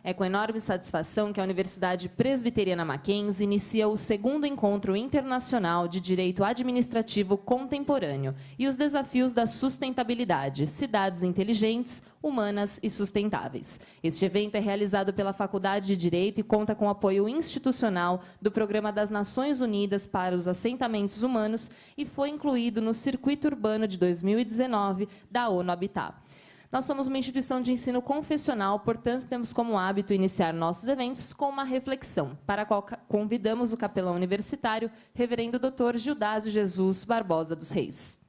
É com enorme satisfação que a Universidade Presbiteriana Mackenzie inicia o segundo Encontro Internacional de Direito Administrativo Contemporâneo e os desafios da sustentabilidade, cidades inteligentes, humanas e sustentáveis. Este evento é realizado pela Faculdade de Direito e conta com apoio institucional do Programa das Nações Unidas para os Assentamentos Humanos e foi incluído no Circuito Urbano de 2019 da ONU Habitat. Nós somos uma instituição de ensino confessional, portanto, temos como hábito iniciar nossos eventos com uma reflexão, para a qual convidamos o capelão universitário, reverendo Dr. Gildásio Jesus Barbosa dos Reis.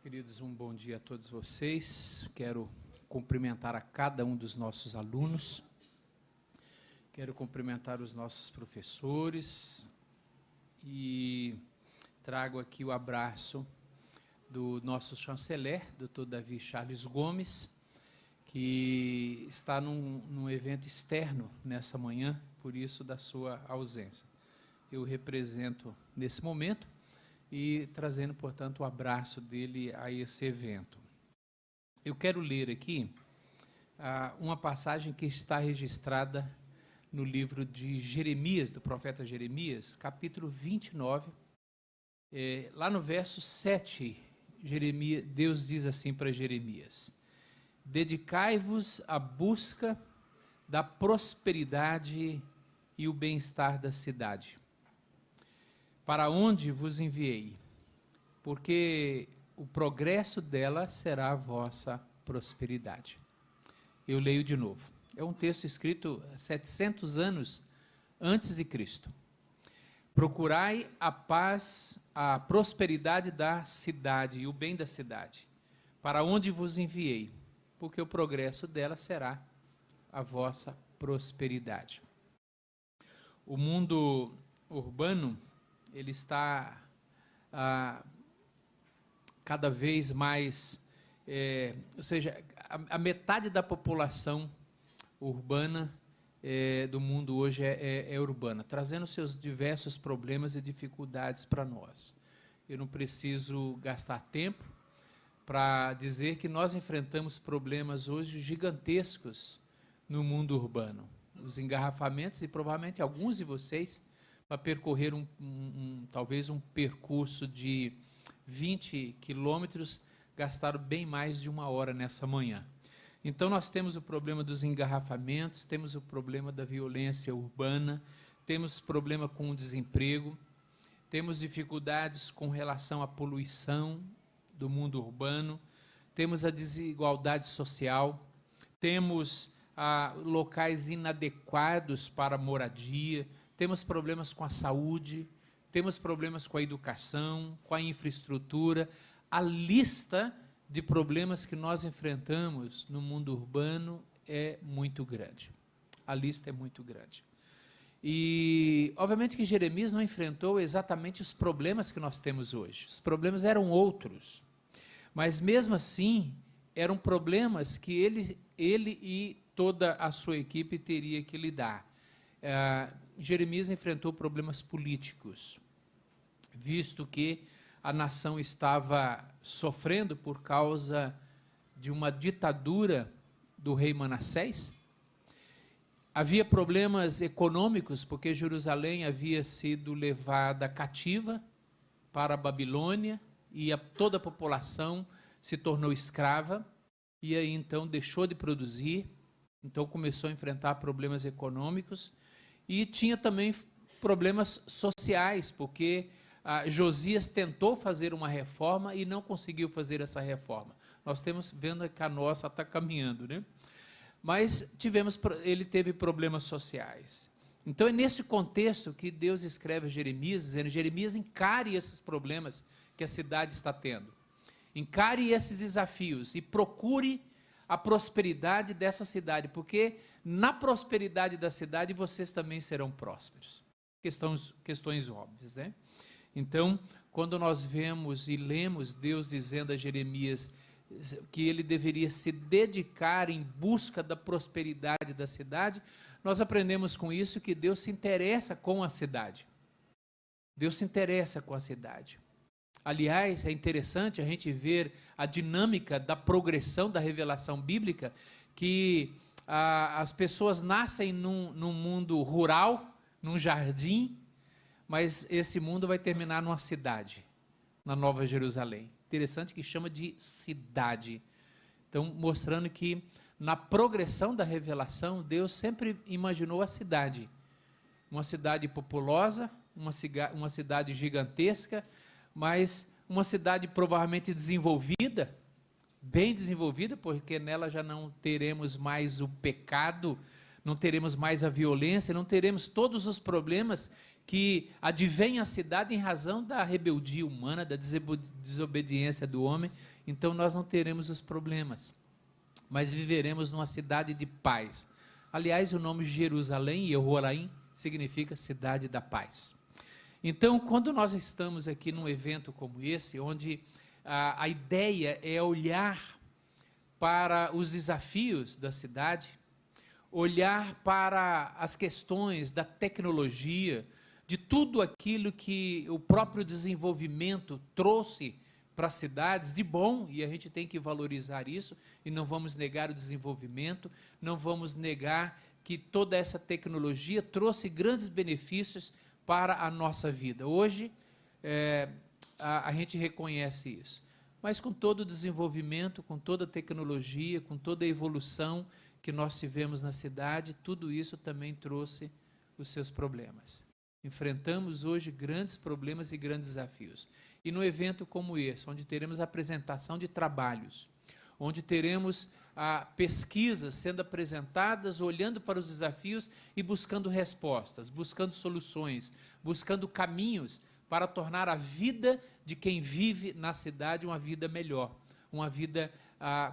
Queridos, um bom dia a todos vocês. Quero cumprimentar a cada um dos nossos alunos. Quero cumprimentar os nossos professores. E trago aqui o abraço do nosso chanceler, Dr. Davi Charles Gomes, que está num evento externo nessa manhã, por isso da sua ausência. Eu represento nesse momento e trazendo, portanto, o abraço dele a esse evento. Eu quero ler aqui uma passagem que está registrada no livro de Jeremias, do profeta Jeremias, capítulo 29, lá no verso 7, Deus diz assim para Jeremias: dedicai-vos à busca da prosperidade e o bem-estar da cidade, para onde vos enviei, porque o progresso dela será a vossa prosperidade. Eu leio de novo. É um texto escrito 700 anos antes de Cristo. Procurai a paz, a prosperidade da cidade e o bem da cidade, para onde vos enviei, porque o progresso dela será a vossa prosperidade. O mundo urbano, ele está cada vez mais, ou seja, a metade da população urbana do mundo hoje é urbana, trazendo seus diversos problemas e dificuldades para nós. Eu não preciso gastar tempo para dizer que nós enfrentamos problemas hoje gigantescos no mundo urbano. Os engarrafamentos, e provavelmente alguns de vocês, para percorrer talvez um percurso de 20 quilômetros, gastaram bem mais de 1 hora nessa manhã. Então, nós temos o problema dos engarrafamentos, temos o problema da violência urbana, temos problema com o desemprego, temos dificuldades com relação à poluição do mundo urbano, temos a desigualdade social, temos locais inadequados para moradia, temos problemas com a saúde, temos problemas com a educação, com a infraestrutura. A lista de problemas que nós enfrentamos no mundo urbano é muito grande. A lista é muito grande. E, obviamente, que Jeremias não enfrentou exatamente os problemas que nós temos hoje. Os problemas eram outros. Mas, mesmo assim, eram problemas que ele e toda a sua equipe teria que lidar. Jeremias enfrentou problemas políticos, visto que a nação estava sofrendo por causa de uma ditadura do rei Manassés. Havia problemas econômicos, porque Jerusalém havia sido levada cativa para a Babilônia e toda a população se tornou escrava, e aí então deixou de produzir, então começou a enfrentar problemas econômicos, e tinha também problemas sociais, porque Josias tentou fazer uma reforma e não conseguiu fazer essa reforma. Nós temos vendo que a nossa está caminhando, né? Mas ele teve problemas sociais. Então é nesse contexto que Deus escreve a Jeremias, dizendo: Jeremias, encare esses problemas que a cidade está tendo. Encare esses desafios e procure a prosperidade dessa cidade, porque na prosperidade da cidade vocês também serão prósperos. Questões óbvias, né? Então, quando nós vemos e lemos Deus dizendo a Jeremias que ele deveria se dedicar em busca da prosperidade da cidade, nós aprendemos com isso que Deus se interessa com a cidade. Deus se interessa com a cidade. Aliás, é interessante a gente ver a dinâmica da progressão da revelação bíblica, que as pessoas nascem num mundo rural, num jardim, mas esse mundo vai terminar numa cidade, na Nova Jerusalém. Interessante que chama de cidade. Então, mostrando que na progressão da revelação, Deus sempre imaginou a cidade. Uma cidade populosa, uma cidade gigantesca, mas uma cidade provavelmente desenvolvida, bem desenvolvida, porque nela já não teremos mais o pecado, não teremos mais a violência, não teremos todos os problemas que advêm à cidade em razão da rebeldia humana, da desobediência do homem. Então nós não teremos os problemas, mas viveremos numa cidade de paz. Aliás, o nome Jerusalém, Yehoraim, significa cidade da paz. Então, quando nós estamos aqui num evento como esse, onde a ideia é olhar para os desafios da cidade, olhar para as questões da tecnologia, de tudo aquilo que o próprio desenvolvimento trouxe para as cidades de bom, e a gente tem que valorizar isso, e não vamos negar o desenvolvimento, não vamos negar que toda essa tecnologia trouxe grandes benefícios para a nossa vida. Hoje, a gente reconhece isso. Mas com todo o desenvolvimento, com toda a tecnologia, com toda a evolução que nós tivemos na cidade, tudo isso também trouxe os seus problemas. Enfrentamos hoje grandes problemas e grandes desafios. E num evento como esse, onde teremos apresentação de trabalhos, onde teremos pesquisas sendo apresentadas, olhando para os desafios e buscando respostas, buscando soluções, buscando caminhos para tornar a vida de quem vive na cidade uma vida melhor, uma vida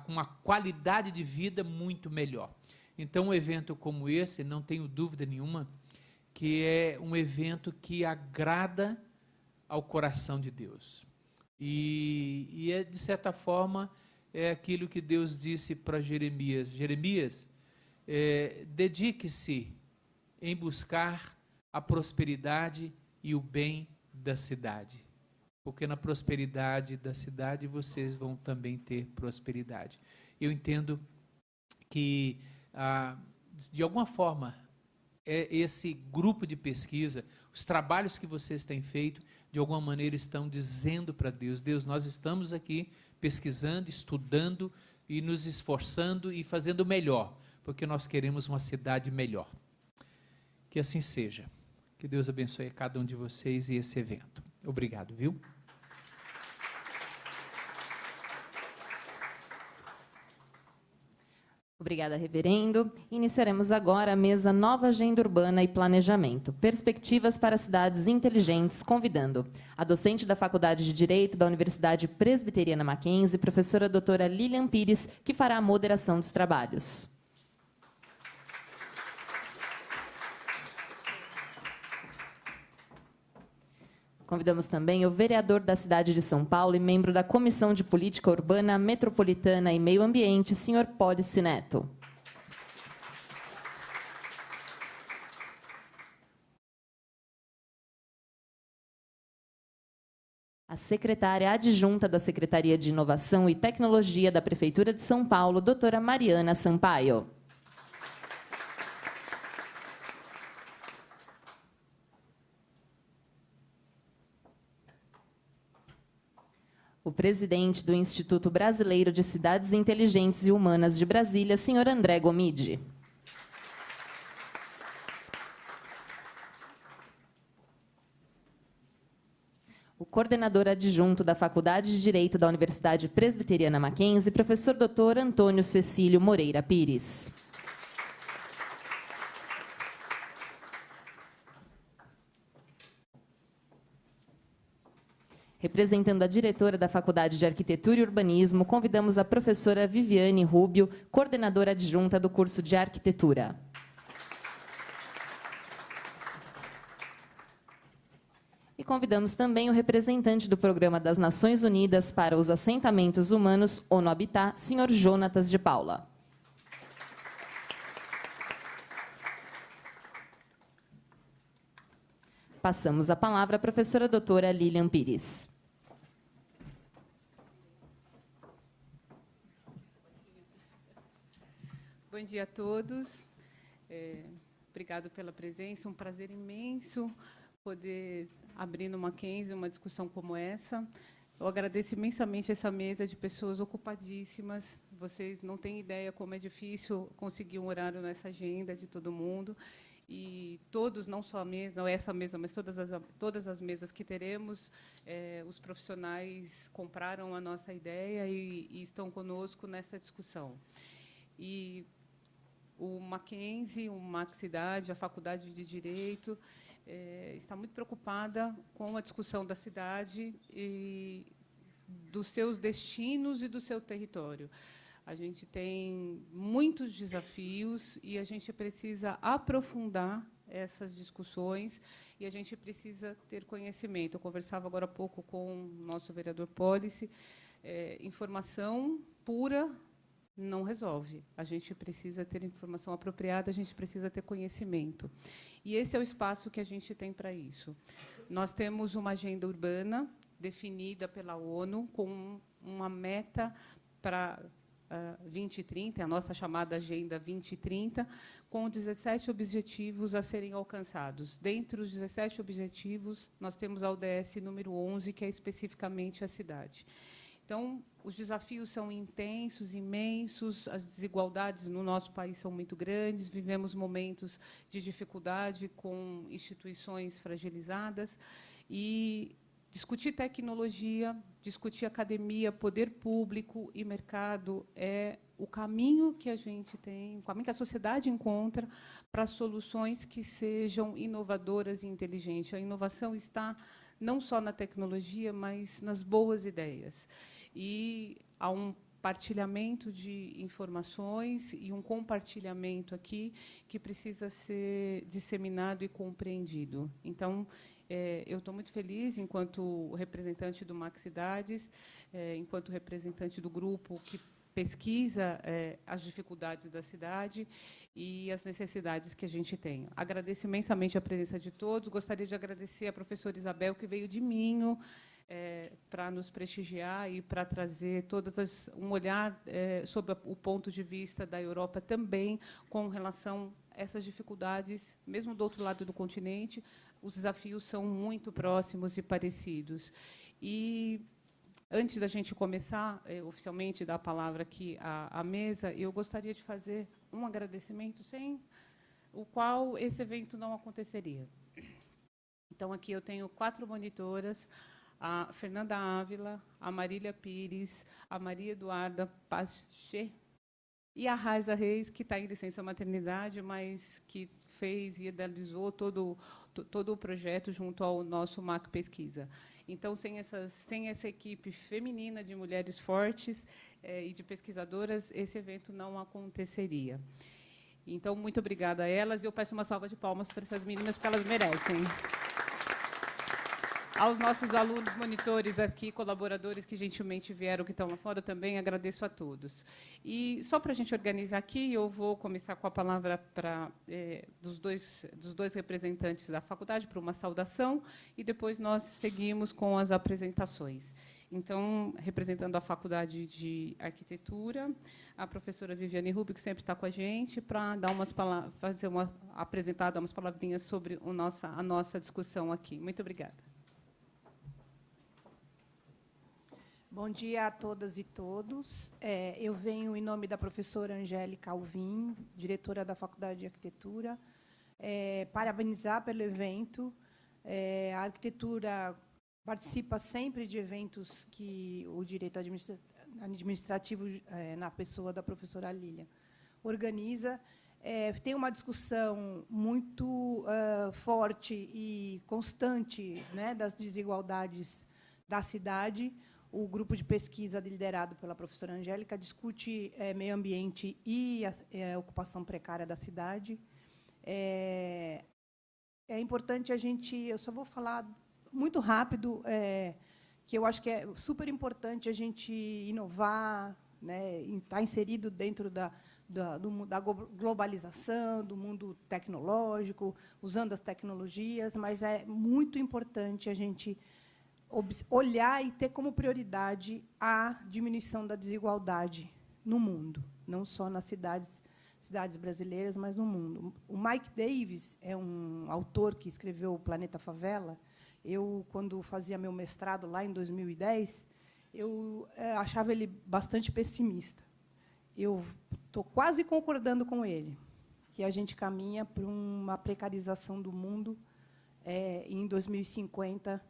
com uma qualidade de vida muito melhor. Então, um evento como esse, não tenho dúvida nenhuma, que é um evento que agrada ao coração de Deus. E é, de certa forma, é aquilo que Deus disse para Jeremias. Jeremias, dedique-se em buscar a prosperidade e o bem da cidade, porque na prosperidade da cidade vocês vão também ter prosperidade. Eu entendo que, de alguma forma, esse grupo de pesquisa, os trabalhos que vocês têm feito, de alguma maneira estão dizendo para Deus: Deus, nós estamos aqui pesquisando, estudando e nos esforçando e fazendo o melhor, porque nós queremos uma cidade melhor. Que assim seja. Que Deus abençoe a cada um de vocês e esse evento. Obrigado, viu? Obrigada, reverendo. Iniciaremos agora a mesa Nova Agenda Urbana e Planejamento, Perspectivas para Cidades Inteligentes, convidando a docente da Faculdade de Direito da Universidade Presbiteriana Mackenzie, professora doutora Lilian Pires, que fará a moderação dos trabalhos. Convidamos também o vereador da cidade de São Paulo e membro da Comissão de Política Urbana, Metropolitana e Meio Ambiente, senhor Pólice Neto. A secretária adjunta da Secretaria de Inovação e Tecnologia da Prefeitura de São Paulo, doutora Mariana Sampaio. O presidente do Instituto Brasileiro de Cidades Inteligentes e Humanas de Brasília, senhor André Gomide. O coordenador adjunto da Faculdade de Direito da Universidade Presbiteriana Mackenzie, professor doutor Antônio Cecílio Moreira Pires. Representando a diretora da Faculdade de Arquitetura e Urbanismo, convidamos a professora Viviane Rubio, coordenadora adjunta do curso de Arquitetura. E convidamos também o representante do Programa das Nações Unidas para os Assentamentos Humanos, ONU Habitat, senhor Jonatas de Paula. Passamos a palavra à professora doutora Lilian Pires. Bom dia a todos. Obrigado pela presença. Um prazer imenso poder abrir no Mackenzie uma discussão como essa. Eu agradeço imensamente essa mesa de pessoas ocupadíssimas. Vocês não têm ideia como é difícil conseguir um horário nessa agenda de todo mundo. E todos, não só a mesa, não essa mesa, mas todas as mesas que teremos, os profissionais compraram a nossa ideia e estão conosco nessa discussão. E o Mackenzie, o Maccidade, a Faculdade de Direito, está muito preocupada com a discussão da cidade e dos seus destinos e do seu território. A gente tem muitos desafios e a gente precisa aprofundar essas discussões e a gente precisa ter conhecimento. Eu conversava agora há pouco com o nosso vereador Pólice. Informação pura não resolve. A gente precisa ter informação apropriada, a gente precisa ter conhecimento. E esse é o espaço que a gente tem para isso. Nós temos uma agenda urbana definida pela ONU com uma meta para 2030, a nossa chamada Agenda 2030, com 17 objetivos a serem alcançados. Dentre os 17 objetivos, nós temos a ODS número 11, que é especificamente a cidade. Então, os desafios são intensos, imensos, as desigualdades no nosso país são muito grandes, vivemos momentos de dificuldade com instituições fragilizadas, e discutir tecnologia, discutir academia, poder público e mercado é o caminho que a gente tem, o caminho que a sociedade encontra para soluções que sejam inovadoras e inteligentes. A inovação está não só na tecnologia, mas nas boas ideias. E há um partilhamento de informações e um compartilhamento aqui que precisa ser disseminado e compreendido. Então, eu estou muito feliz, enquanto representante do Maccidades, enquanto representante do grupo que pesquisa as dificuldades da cidade e as necessidades que a gente tem. Agradeço imensamente a presença de todos. Gostaria de agradecer à professora Isabel, que veio de Minho, para nos prestigiar e para trazer um olhar sobre o ponto de vista da Europa também, com relação a essas dificuldades, mesmo do outro lado do continente, os desafios são muito próximos e parecidos. E, antes da gente começar, oficialmente, dar a palavra aqui à mesa, eu gostaria de fazer um agradecimento, sem o qual esse evento não aconteceria. Então, aqui eu tenho 4 monitoras, a Fernanda Ávila, a Marília Pires, a Maria Eduarda Pache e a Raiza Reis, que está em licença maternidade, mas que fez e idealizou todo o projeto junto ao nosso MAC Pesquisa. Então, sem essa equipe feminina de mulheres fortes e de pesquisadoras, esse evento não aconteceria. Então, muito obrigada a elas, e eu peço uma salva de palmas para essas meninas, porque elas merecem. Aos nossos alunos, monitores aqui, colaboradores que gentilmente vieram, que estão lá fora, também agradeço a todos. E, só para a gente organizar aqui, eu vou começar com a palavra dos dois representantes da faculdade, para uma saudação, e depois nós seguimos com as apresentações. Então, representando a Faculdade de Arquitetura, a professora Viviane Rubio, que sempre está com a gente, para dar apresentar umas palavrinhas sobre a nossa discussão aqui. Muito obrigada. Bom dia a todas e todos. Eu venho em nome da professora Angélica Alvim, diretora da Faculdade de Arquitetura, parabenizar pelo evento. A arquitetura participa sempre de eventos que o direito administrativo, na pessoa da professora Lília, organiza. Tem uma discussão muito forte e constante, né, das desigualdades da cidade. O grupo de pesquisa liderado pela professora Angélica discute meio ambiente e a ocupação precária da cidade. É importante a gente... Eu só vou falar muito rápido, que eu acho que é super importante a gente inovar, né, estar inserido dentro da globalização, do mundo tecnológico, usando as tecnologias, mas é muito importante a gente olhar e ter como prioridade a diminuição da desigualdade no mundo, não só nas cidades, cidades brasileiras, mas no mundo. O Mike Davis é um autor que escreveu O Planeta Favela. Eu, quando fazia meu mestrado lá em 2010, eu achava ele bastante pessimista. Eu estou quase concordando com ele, que a gente caminha para uma precarização do mundo. E em 2050,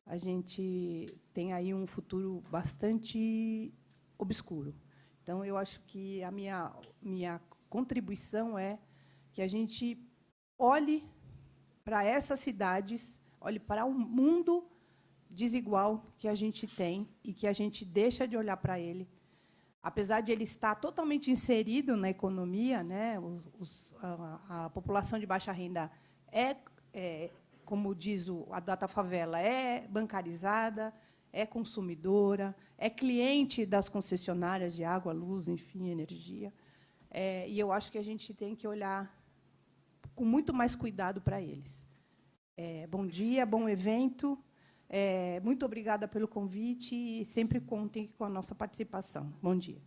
a gente tem aí um futuro bastante obscuro. Então, eu acho que a minha contribuição é que a gente olhe para essas cidades, olhe para o mundo desigual que a gente tem e que a gente deixa de olhar para ele. Apesar de ele estar totalmente inserido na economia, né, a população de baixa renda como diz a Data Favela, é bancarizada, é consumidora, é cliente das concessionárias de água, luz, enfim, energia. E eu acho que a gente tem que olhar com muito mais cuidado para eles. Bom dia, bom evento. Muito obrigada pelo convite e sempre contem com a nossa participação. Bom dia.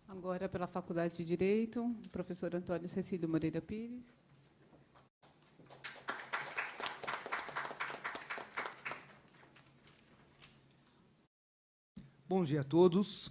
Agora, pela Faculdade de Direito, o professor Antônio Cecílio Moreira Pires. Bom dia a todos.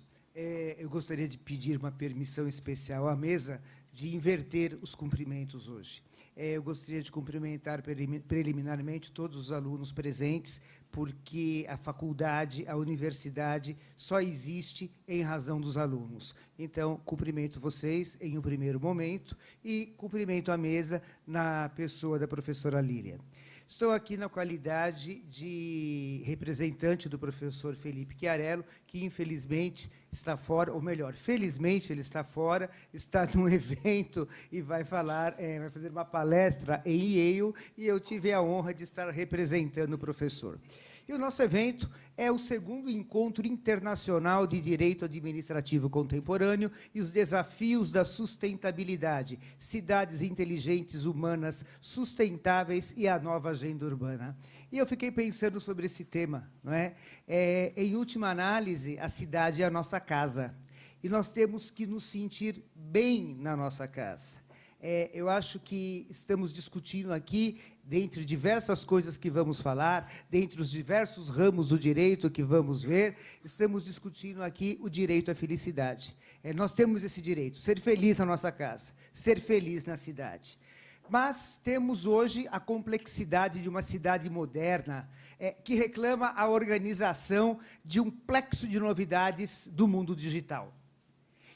Eu gostaria de pedir uma permissão especial à mesa de inverter os cumprimentos hoje. Eu gostaria de cumprimentar preliminarmente todos os alunos presentes, porque a faculdade, a universidade, só existe em razão dos alunos. Então, cumprimento vocês em um primeiro momento e cumprimento a mesa na pessoa da professora Lília. Estou aqui na qualidade de representante do professor Felipe Chiarello, que, infelizmente, está fora, ou melhor, felizmente ele está fora, está num evento e vai fazer uma palestra em Yale, e eu tive a honra de estar representando o professor. E o nosso evento é o segundo encontro internacional de Direito Administrativo Contemporâneo e os desafios da sustentabilidade, cidades inteligentes, humanas, sustentáveis e a nova agenda urbana. E eu fiquei pensando sobre esse tema, não é? Em última análise, a cidade é a nossa casa, e nós temos que nos sentir bem na nossa casa. Eu acho que estamos discutindo aqui, dentre diversas coisas que vamos falar, dentre os diversos ramos do direito que vamos ver, estamos discutindo aqui o direito à felicidade. Nós temos esse direito, ser feliz na nossa casa, ser feliz na cidade. Mas temos hoje a complexidade de uma cidade moderna, que reclama a organização de um plexo de novidades do mundo digital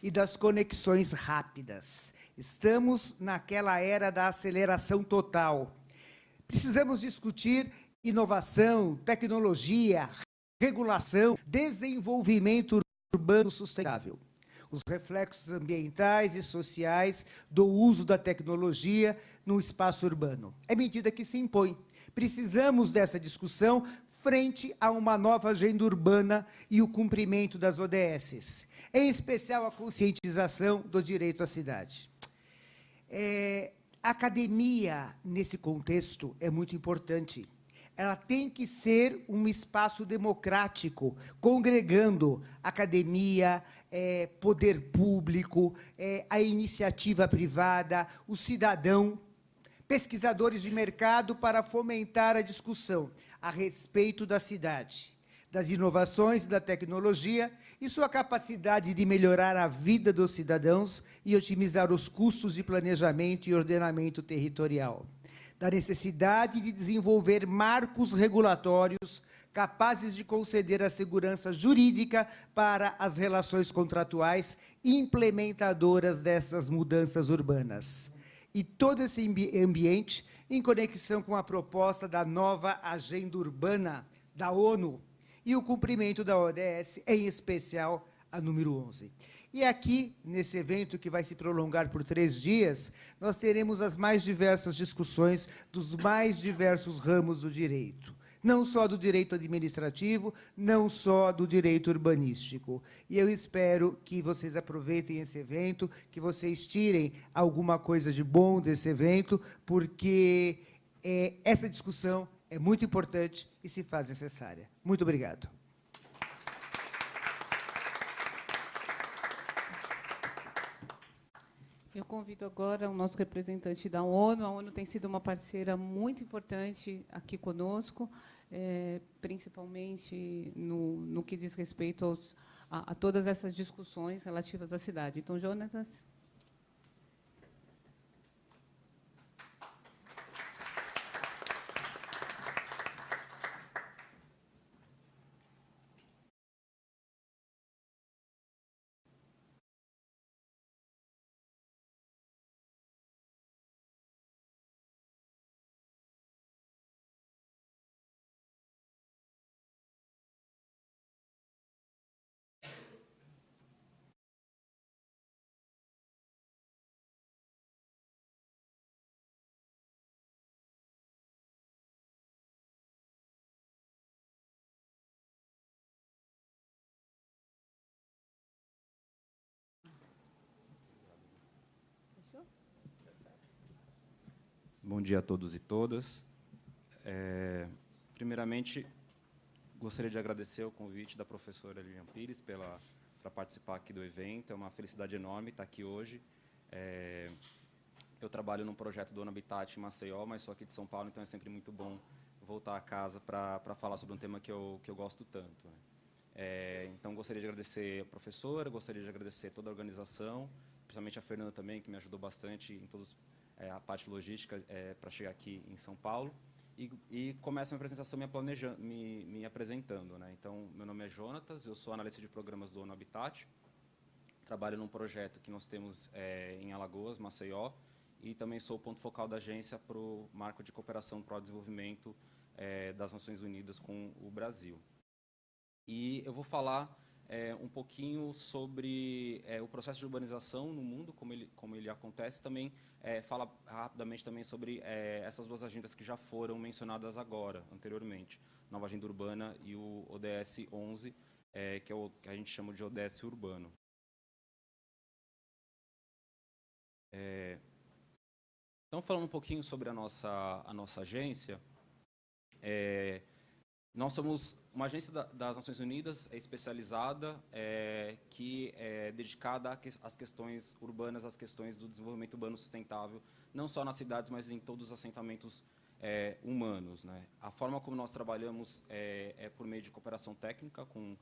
e das conexões rápidas. Estamos naquela era da aceleração total. Precisamos discutir inovação, tecnologia, regulação, desenvolvimento urbano sustentável, os reflexos ambientais e sociais do uso da tecnologia no espaço urbano. É medida que se impõe. Precisamos dessa discussão frente a uma nova agenda urbana e o cumprimento das ODSs, em especial a conscientização do direito à cidade. A academia, nesse contexto, é muito importante. Ela tem que ser um espaço democrático, congregando academia, poder público, a iniciativa privada, o cidadão, pesquisadores de mercado, para fomentar a discussão a respeito da cidade, das inovações da tecnologia e sua capacidade de melhorar a vida dos cidadãos e otimizar os custos de planejamento e ordenamento territorial, da necessidade de desenvolver marcos regulatórios capazes de conceder a segurança jurídica para as relações contratuais implementadoras dessas mudanças urbanas. E todo esse ambiente em conexão com a proposta da nova agenda urbana da ONU e o cumprimento da ODS, em especial a número 11. E aqui, nesse evento que vai se prolongar por 3 dias, nós teremos as mais diversas discussões dos mais diversos ramos do direito. Não só do direito administrativo, não só do direito urbanístico. E eu espero que vocês aproveitem esse evento, que vocês tirem alguma coisa de bom desse evento, porque essa discussão é muito importante e se faz necessária. Muito obrigado. Eu convido agora o nosso representante da ONU. A ONU tem sido uma parceira muito importante aqui conosco, principalmente no que diz respeito a todas essas discussões relativas à cidade. Então, Jonatas. Bom dia a todos e todas. Primeiramente, gostaria de agradecer o convite da professora Lilian Pires para participar aqui do evento. É uma felicidade enorme estar aqui hoje. Eu trabalho num projeto do ONU Habitat em Maceió, mas sou aqui de São Paulo, então é sempre muito bom voltar a casa para falar sobre um tema que eu gosto tanto, né? Então, gostaria de agradecer a professora, gostaria de agradecer toda a organização, principalmente a Fernanda também, que me ajudou bastante em todos a parte logística para chegar aqui em São Paulo. E começo a minha apresentação me apresentando, né? Então, meu nome é Jonatas, eu sou analista de programas do ONU Habitat, trabalho num projeto que nós temos em Alagoas, Maceió, e também sou o ponto focal da agência para o Marco de Cooperação para o Desenvolvimento das Nações Unidas com o Brasil. E eu vou falar um pouquinho sobre o processo de urbanização no mundo, como ele acontece, também fala rapidamente também sobre essas duas agendas que já foram mencionadas agora, anteriormente, Nova Agenda Urbana e o ODS 11, que é o que a gente chama de ODS Urbano. Então, falando um pouquinho sobre a nossa agência, nós somos uma agência das Nações Unidas especializada, que é dedicada às questões urbanas, às questões do desenvolvimento urbano sustentável, não só nas cidades, mas em todos os assentamentos humanos, né? A forma como nós trabalhamos é por meio de cooperação técnica com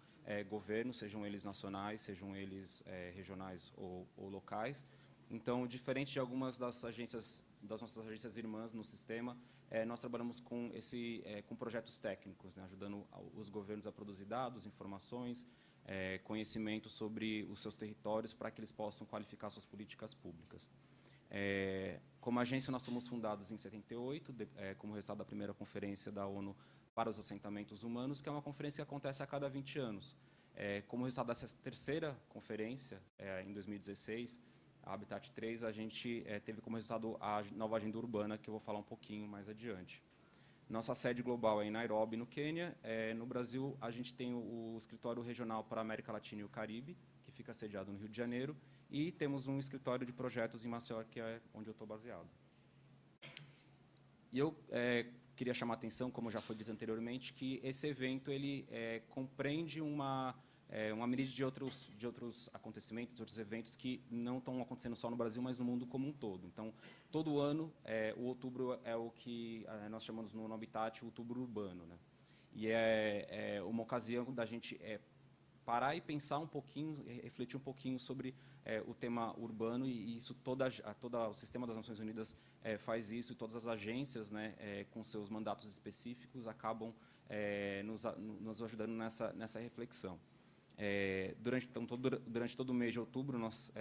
governos, sejam eles nacionais, sejam eles regionais ou locais. Então, diferente de algumas das nossas agências irmãs no sistema, nós trabalhamos com projetos técnicos, né, ajudando os governos a produzir dados, informações, conhecimento sobre os seus territórios para que eles possam qualificar suas políticas públicas. Como agência, nós fomos fundados em 78, como resultado da primeira conferência da ONU para os assentamentos humanos, que é uma conferência que acontece a cada 20 anos. Como resultado dessa terceira conferência, em 2016, a Habitat 3, a gente teve como resultado a nova agenda urbana, que eu vou falar um pouquinho mais adiante. Nossa sede global é em Nairobi, no Quênia. No Brasil, a gente tem o escritório regional para a América Latina e o Caribe, que fica sediado no Rio de Janeiro, e temos um escritório de projetos em Maceió, que é onde eu estou baseado. E eu queria chamar a atenção, como já foi dito anteriormente, que esse evento ele compreende uma miríade de outros acontecimentos, de outros eventos que não estão acontecendo só no Brasil, mas no mundo como um todo. Então, todo ano, o outubro é o que nós chamamos no Habitat o outubro urbano, né? E é uma ocasião da gente parar e pensar um pouquinho, refletir um pouquinho sobre o tema urbano, e isso todo o sistema das Nações Unidas faz isso, e todas as agências, né, com seus mandatos específicos, acabam nos ajudando nessa reflexão. Durante todo o mês de outubro, nós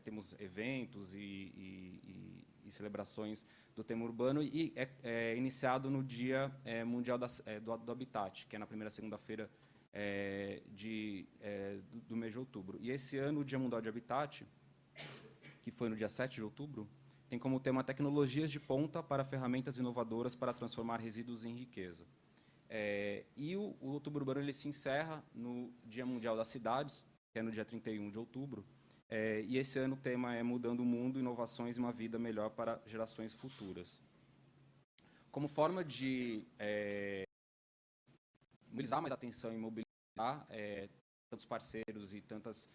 temos eventos e celebrações do tema urbano, e é iniciado no Dia Mundial do Habitat, que é na primeira segunda-feira do mês de outubro. E esse ano, o Dia Mundial de Habitat, que foi no dia 7 de outubro, tem como tema Tecnologias de Ponta para Ferramentas Inovadoras para Transformar Resíduos em Riqueza. E o Outubro Urbano ele se encerra no Dia Mundial das Cidades, que é no dia 31 de outubro, e esse ano o tema é Mudando o Mundo, Inovações e uma Vida Melhor para Gerações Futuras. Como forma de mobilizar mais atenção e mobilizar tantos parceiros e tantas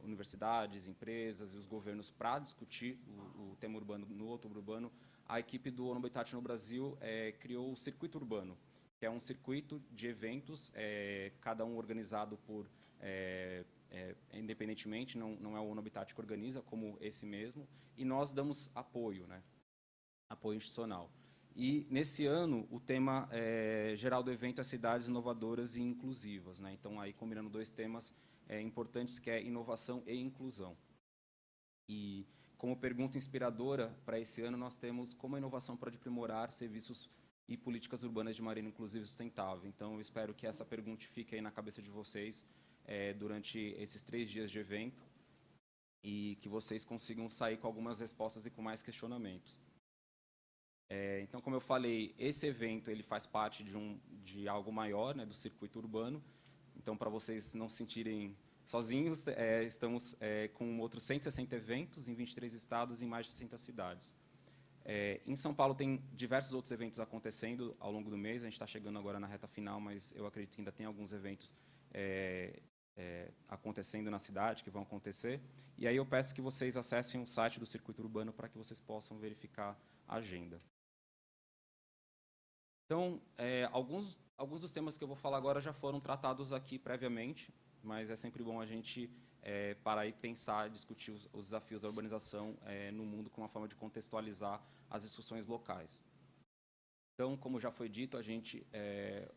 universidades, empresas e os governos para discutir o tema urbano no Outubro Urbano, a equipe do ONU Habitat no Brasil criou o Circuito Urbano, que é um circuito de eventos, cada um organizado por independentemente, não é o ONU Habitat que organiza, como esse mesmo, e nós damos apoio, né? Apoio institucional. E, nesse ano, o tema geral do evento é cidades inovadoras e inclusivas, né? Então, aí combinando dois temas importantes, que é inovação e inclusão. E, como pergunta inspiradora para esse ano, nós temos como a inovação pode aprimorar serviços e políticas urbanas de maneira inclusiva e sustentável. Então, eu espero que essa pergunta fique aí na cabeça de vocês durante esses 3 dias de evento e que vocês consigam sair com algumas respostas e com mais questionamentos. Então, como eu falei, esse evento ele faz parte de algo maior, né, do circuito urbano. Então, para vocês não se sentirem sozinhos, estamos com outros 160 eventos em 23 estados e em mais de 60 cidades. Em São Paulo tem diversos outros eventos acontecendo ao longo do mês. A gente está chegando agora na reta final, mas eu acredito que ainda tem alguns eventos acontecendo na cidade, que vão acontecer. E aí eu peço que vocês acessem o site do Circuito Urbano para que vocês possam verificar a agenda. Então, alguns dos temas que eu vou falar agora já foram tratados aqui previamente, mas é sempre bom a gente parar e pensar, discutir os desafios da urbanização no mundo com uma forma de contextualizar as discussões locais. Então, como já foi dito,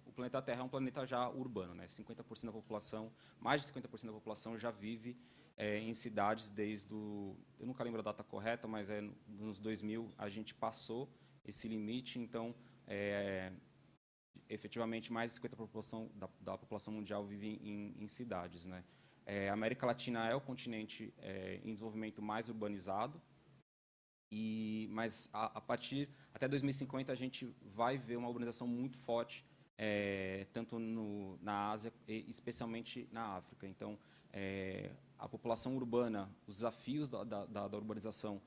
o planeta Terra é um planeta já urbano, né? 50% da população, mais de 50% da população já vive em cidades eu nunca lembro a data correta, mas nos 2000 a gente passou esse limite, então efetivamente mais de 50% da população mundial vive em cidades, né? A América Latina é o continente em desenvolvimento mais urbanizado, mas até 2050 a gente vai ver uma urbanização muito forte, tanto na Ásia e especialmente na África. Então, a população urbana, os desafios da urbanização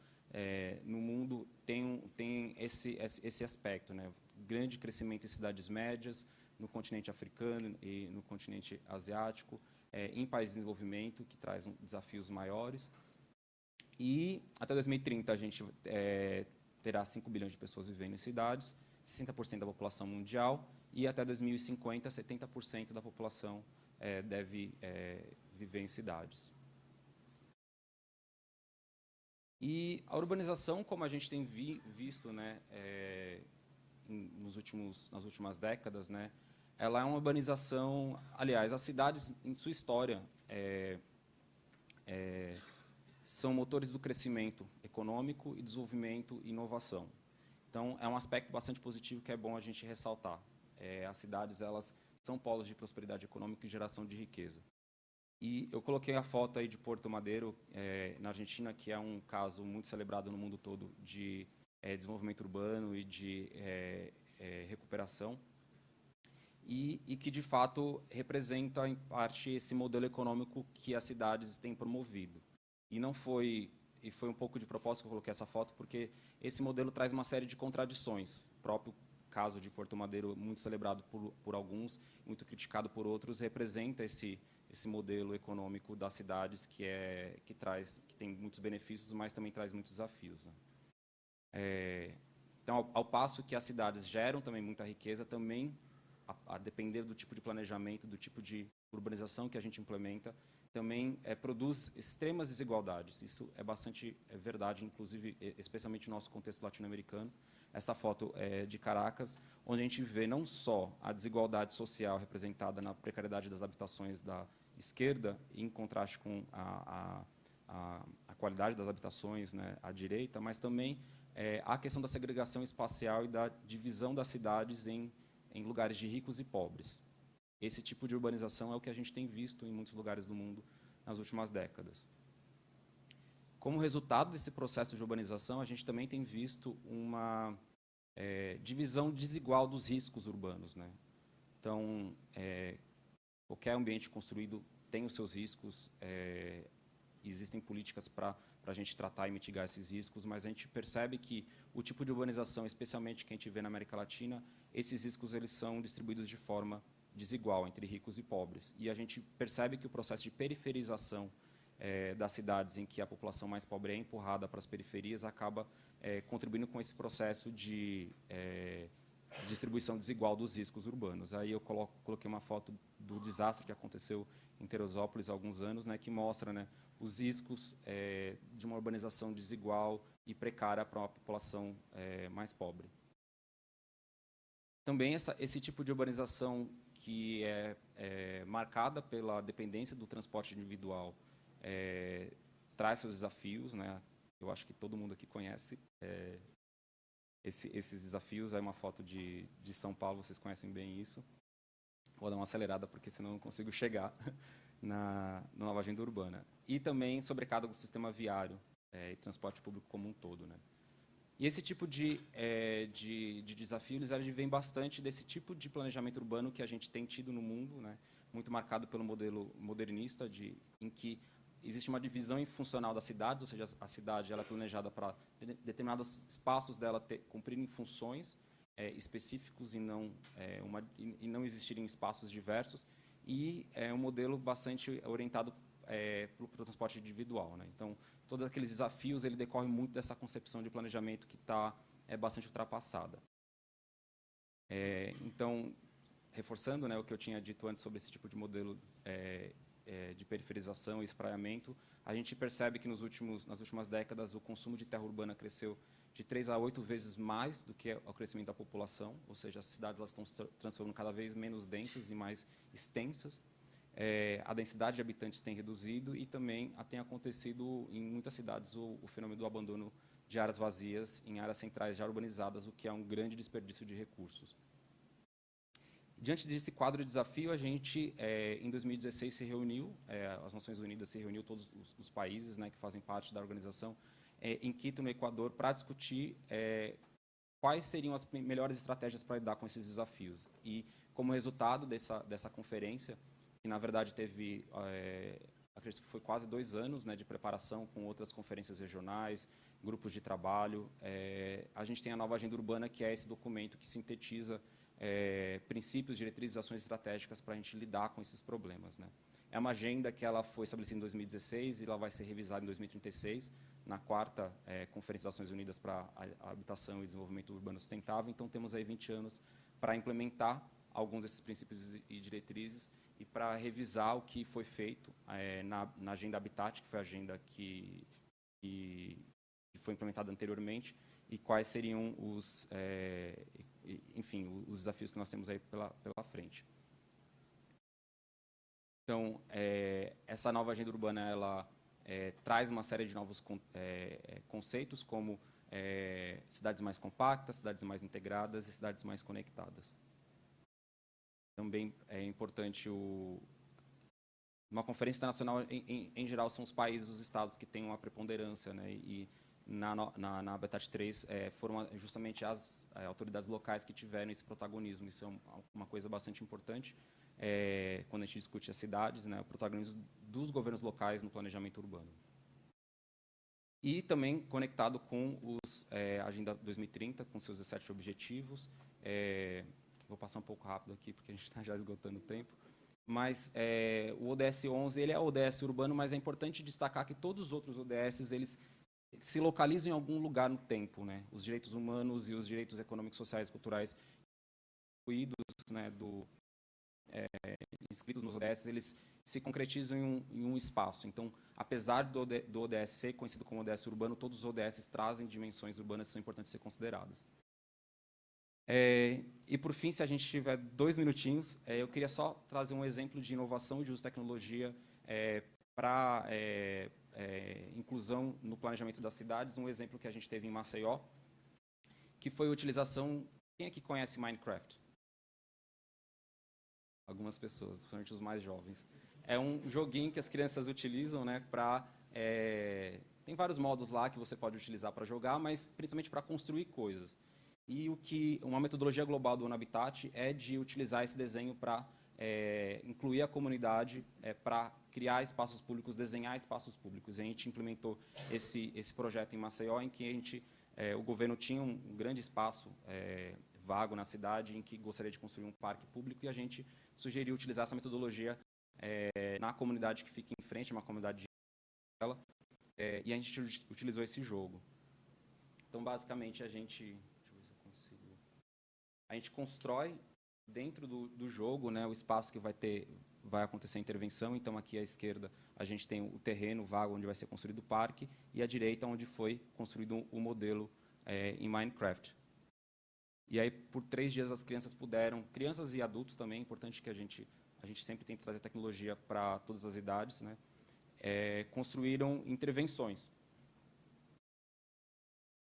no mundo tem esse aspecto, né? Grande crescimento em cidades médias, no continente africano e no continente asiático, em países em desenvolvimento, que traz desafios maiores. E até 2030 a gente terá 5 bilhões de pessoas vivendo em cidades, 60% da população mundial, e até 2050, 70% da população deve viver em cidades. E a urbanização, como a gente tem visto, né, nas últimas décadas, né, ela é uma urbanização. Aliás, as cidades, em sua história, são motores do crescimento econômico e desenvolvimento e inovação. Então, é um aspecto bastante positivo que é bom a gente ressaltar. As cidades, elas são polos de prosperidade econômica e geração de riqueza. E eu coloquei a foto aí de Puerto Madero, na Argentina, que é um caso muito celebrado no mundo todo de desenvolvimento urbano e de recuperação, e que, de fato, representa, em parte, esse modelo econômico que as cidades têm promovido. E foi um pouco de propósito que eu coloquei essa foto, porque esse modelo traz uma série de contradições. O próprio caso de Puerto Madero, muito celebrado por alguns, muito criticado por outros, representa esse modelo econômico das cidades que tem muitos benefícios, mas também traz muitos desafios, né? Então, ao passo que as cidades geram também muita riqueza, também, a depender do tipo de planejamento, do tipo de urbanização que a gente implementa, também produz extremas desigualdades. Isso é bastante verdade, inclusive, especialmente no nosso contexto latino-americano. Essa foto é de Caracas, onde a gente vê não só a desigualdade social representada na precariedade das habitações da esquerda, em contraste com a qualidade das habitações, né, à direita, mas também a questão da segregação espacial e da divisão das cidades em lugares de ricos e pobres. Esse tipo de urbanização é o que a gente tem visto em muitos lugares do mundo nas últimas décadas. Como resultado desse processo de urbanização, a gente também tem visto uma divisão desigual dos riscos urbanos, né? Então, qualquer ambiente construído tem os seus riscos, existem políticas para a gente tratar e mitigar esses riscos, mas a gente percebe que o tipo de urbanização, especialmente que a gente vê na América Latina, esses riscos eles são distribuídos de forma desigual entre ricos e pobres. E a gente percebe que o processo de periferização das cidades em que a população mais pobre é empurrada para as periferias acaba contribuindo com esse processo de distribuição desigual dos riscos urbanos. Aí eu coloquei uma foto do desastre que aconteceu em Teresópolis há alguns anos, né, que mostra, né, os riscos de uma urbanização desigual e precária para uma população mais pobre. Também esse tipo de urbanização que é marcada pela dependência do transporte individual traz seus desafios, né? Eu acho que todo mundo aqui conhece esses desafios. Aí uma foto de São Paulo, vocês conhecem bem isso. Vou dar uma acelerada, porque senão eu não consigo chegar na nova agenda urbana. E também sobrecarga do sistema viário e transporte público como um todo, né? E esse tipo de desafio, eles vêm bastante desse tipo de planejamento urbano que a gente tem tido no mundo, né? Muito marcado pelo modelo modernista, em que existe uma divisão funcional das cidades, ou seja, a cidade ela é planejada para determinados espaços dela cumprirem funções específicos e não existirem espaços diversos, e é um modelo bastante orientado para o transporte individual, né? Então, todos aqueles desafios ele decorrem muito dessa concepção de planejamento que está bastante ultrapassada. Então, reforçando, né, o que eu tinha dito antes sobre esse tipo de modelo de periferização e espraiamento, a gente percebe que nas últimas décadas o consumo de terra urbana cresceu de 3 a 8 vezes mais do que o crescimento da população, ou seja, as cidades elas estão se transformando cada vez menos densas e mais extensas. A densidade de habitantes tem reduzido e também tem acontecido em muitas cidades o fenômeno do abandono de áreas vazias em áreas centrais já urbanizadas, o que é um grande desperdício de recursos. Diante desse quadro de desafio, a gente, em 2016, se reuniu, as Nações Unidas se reuniu, todos os países, né, que fazem parte da organização, em Quito, no Equador, para discutir quais seriam as melhores estratégias para lidar com esses desafios. E, como resultado dessa conferência, que, na verdade, teve, acredito que foi quase 2 anos, né, de preparação com outras conferências regionais, grupos de trabalho, a gente tem a nova Agenda Urbana, que é esse documento que sintetiza princípios, diretrizes e ações estratégicas para a gente lidar com esses problemas, né? É uma agenda que ela foi estabelecida em 2016 e ela vai ser revisada em 2036, na 4ª Conferência das Nações Unidas para a Habitação e Desenvolvimento Urbano Sustentável. Então, temos aí 20 anos para implementar alguns desses princípios e diretrizes e para revisar o que foi feito na Agenda Habitat, que foi a agenda que foi implementada anteriormente, e quais seriam os desafios que nós temos aí pela frente. Então, essa nova agenda urbana ela traz uma série de novos conceitos, como cidades mais compactas, cidades mais integradas e cidades mais conectadas. Também é importante uma conferência internacional, em geral, são os países, os estados que têm uma preponderância, né? E na Habitat 3 foram justamente as autoridades locais que tiveram esse protagonismo. Isso é uma coisa bastante importante quando a gente discute as cidades, né? O protagonismo dos governos locais no planejamento urbano. E também conectado com a Agenda 2030, com seus 17 objetivos. Vou passar um pouco rápido aqui, porque a gente está já esgotando o tempo. Mas o ODS 11 ele é o ODS urbano, mas é importante destacar que todos os outros ODS eles se localizam em algum lugar no tempo, né? Os direitos humanos e os direitos econômicos, sociais e culturais incluídos, né, inscritos nos ODS, eles se concretizam em um espaço. Então, apesar do ODS ser conhecido como ODS urbano, todos os ODS trazem dimensões urbanas que são importantes ser consideradas. E, por fim, se a gente tiver 2 minutinhos, eu queria só trazer um exemplo de inovação e de uso de tecnologia para inclusão no planejamento das cidades. Um exemplo que a gente teve em Maceió, que foi a utilização... Quem aqui conhece Minecraft? Algumas pessoas, principalmente os mais jovens. É um joguinho que as crianças utilizam, né, tem vários modos lá que você pode utilizar para jogar, mas principalmente para construir coisas. E uma metodologia global do ONU Habitat é de utilizar esse desenho para incluir a comunidade, para criar espaços públicos, desenhar espaços públicos. E a gente implementou esse projeto em Maceió, em que o governo tinha um grande espaço vago na cidade em que gostaria de construir um parque público, e a gente sugeriu utilizar essa metodologia na comunidade que fica em frente, uma comunidade de dela, e a gente utilizou esse jogo. Então, basicamente, a gente... Deixa eu ver se eu consigo... A gente constrói dentro do jogo, né, o espaço que vai acontecer a intervenção. Então, aqui à esquerda, a gente tem o terreno vago onde vai ser construído o parque, e à direita, onde foi construído o modelo em Minecraft. E aí, por 3 dias, as crianças puderam, crianças e adultos também, é importante que a gente sempre tenta trazer tecnologia para todas as idades, né, construíram intervenções.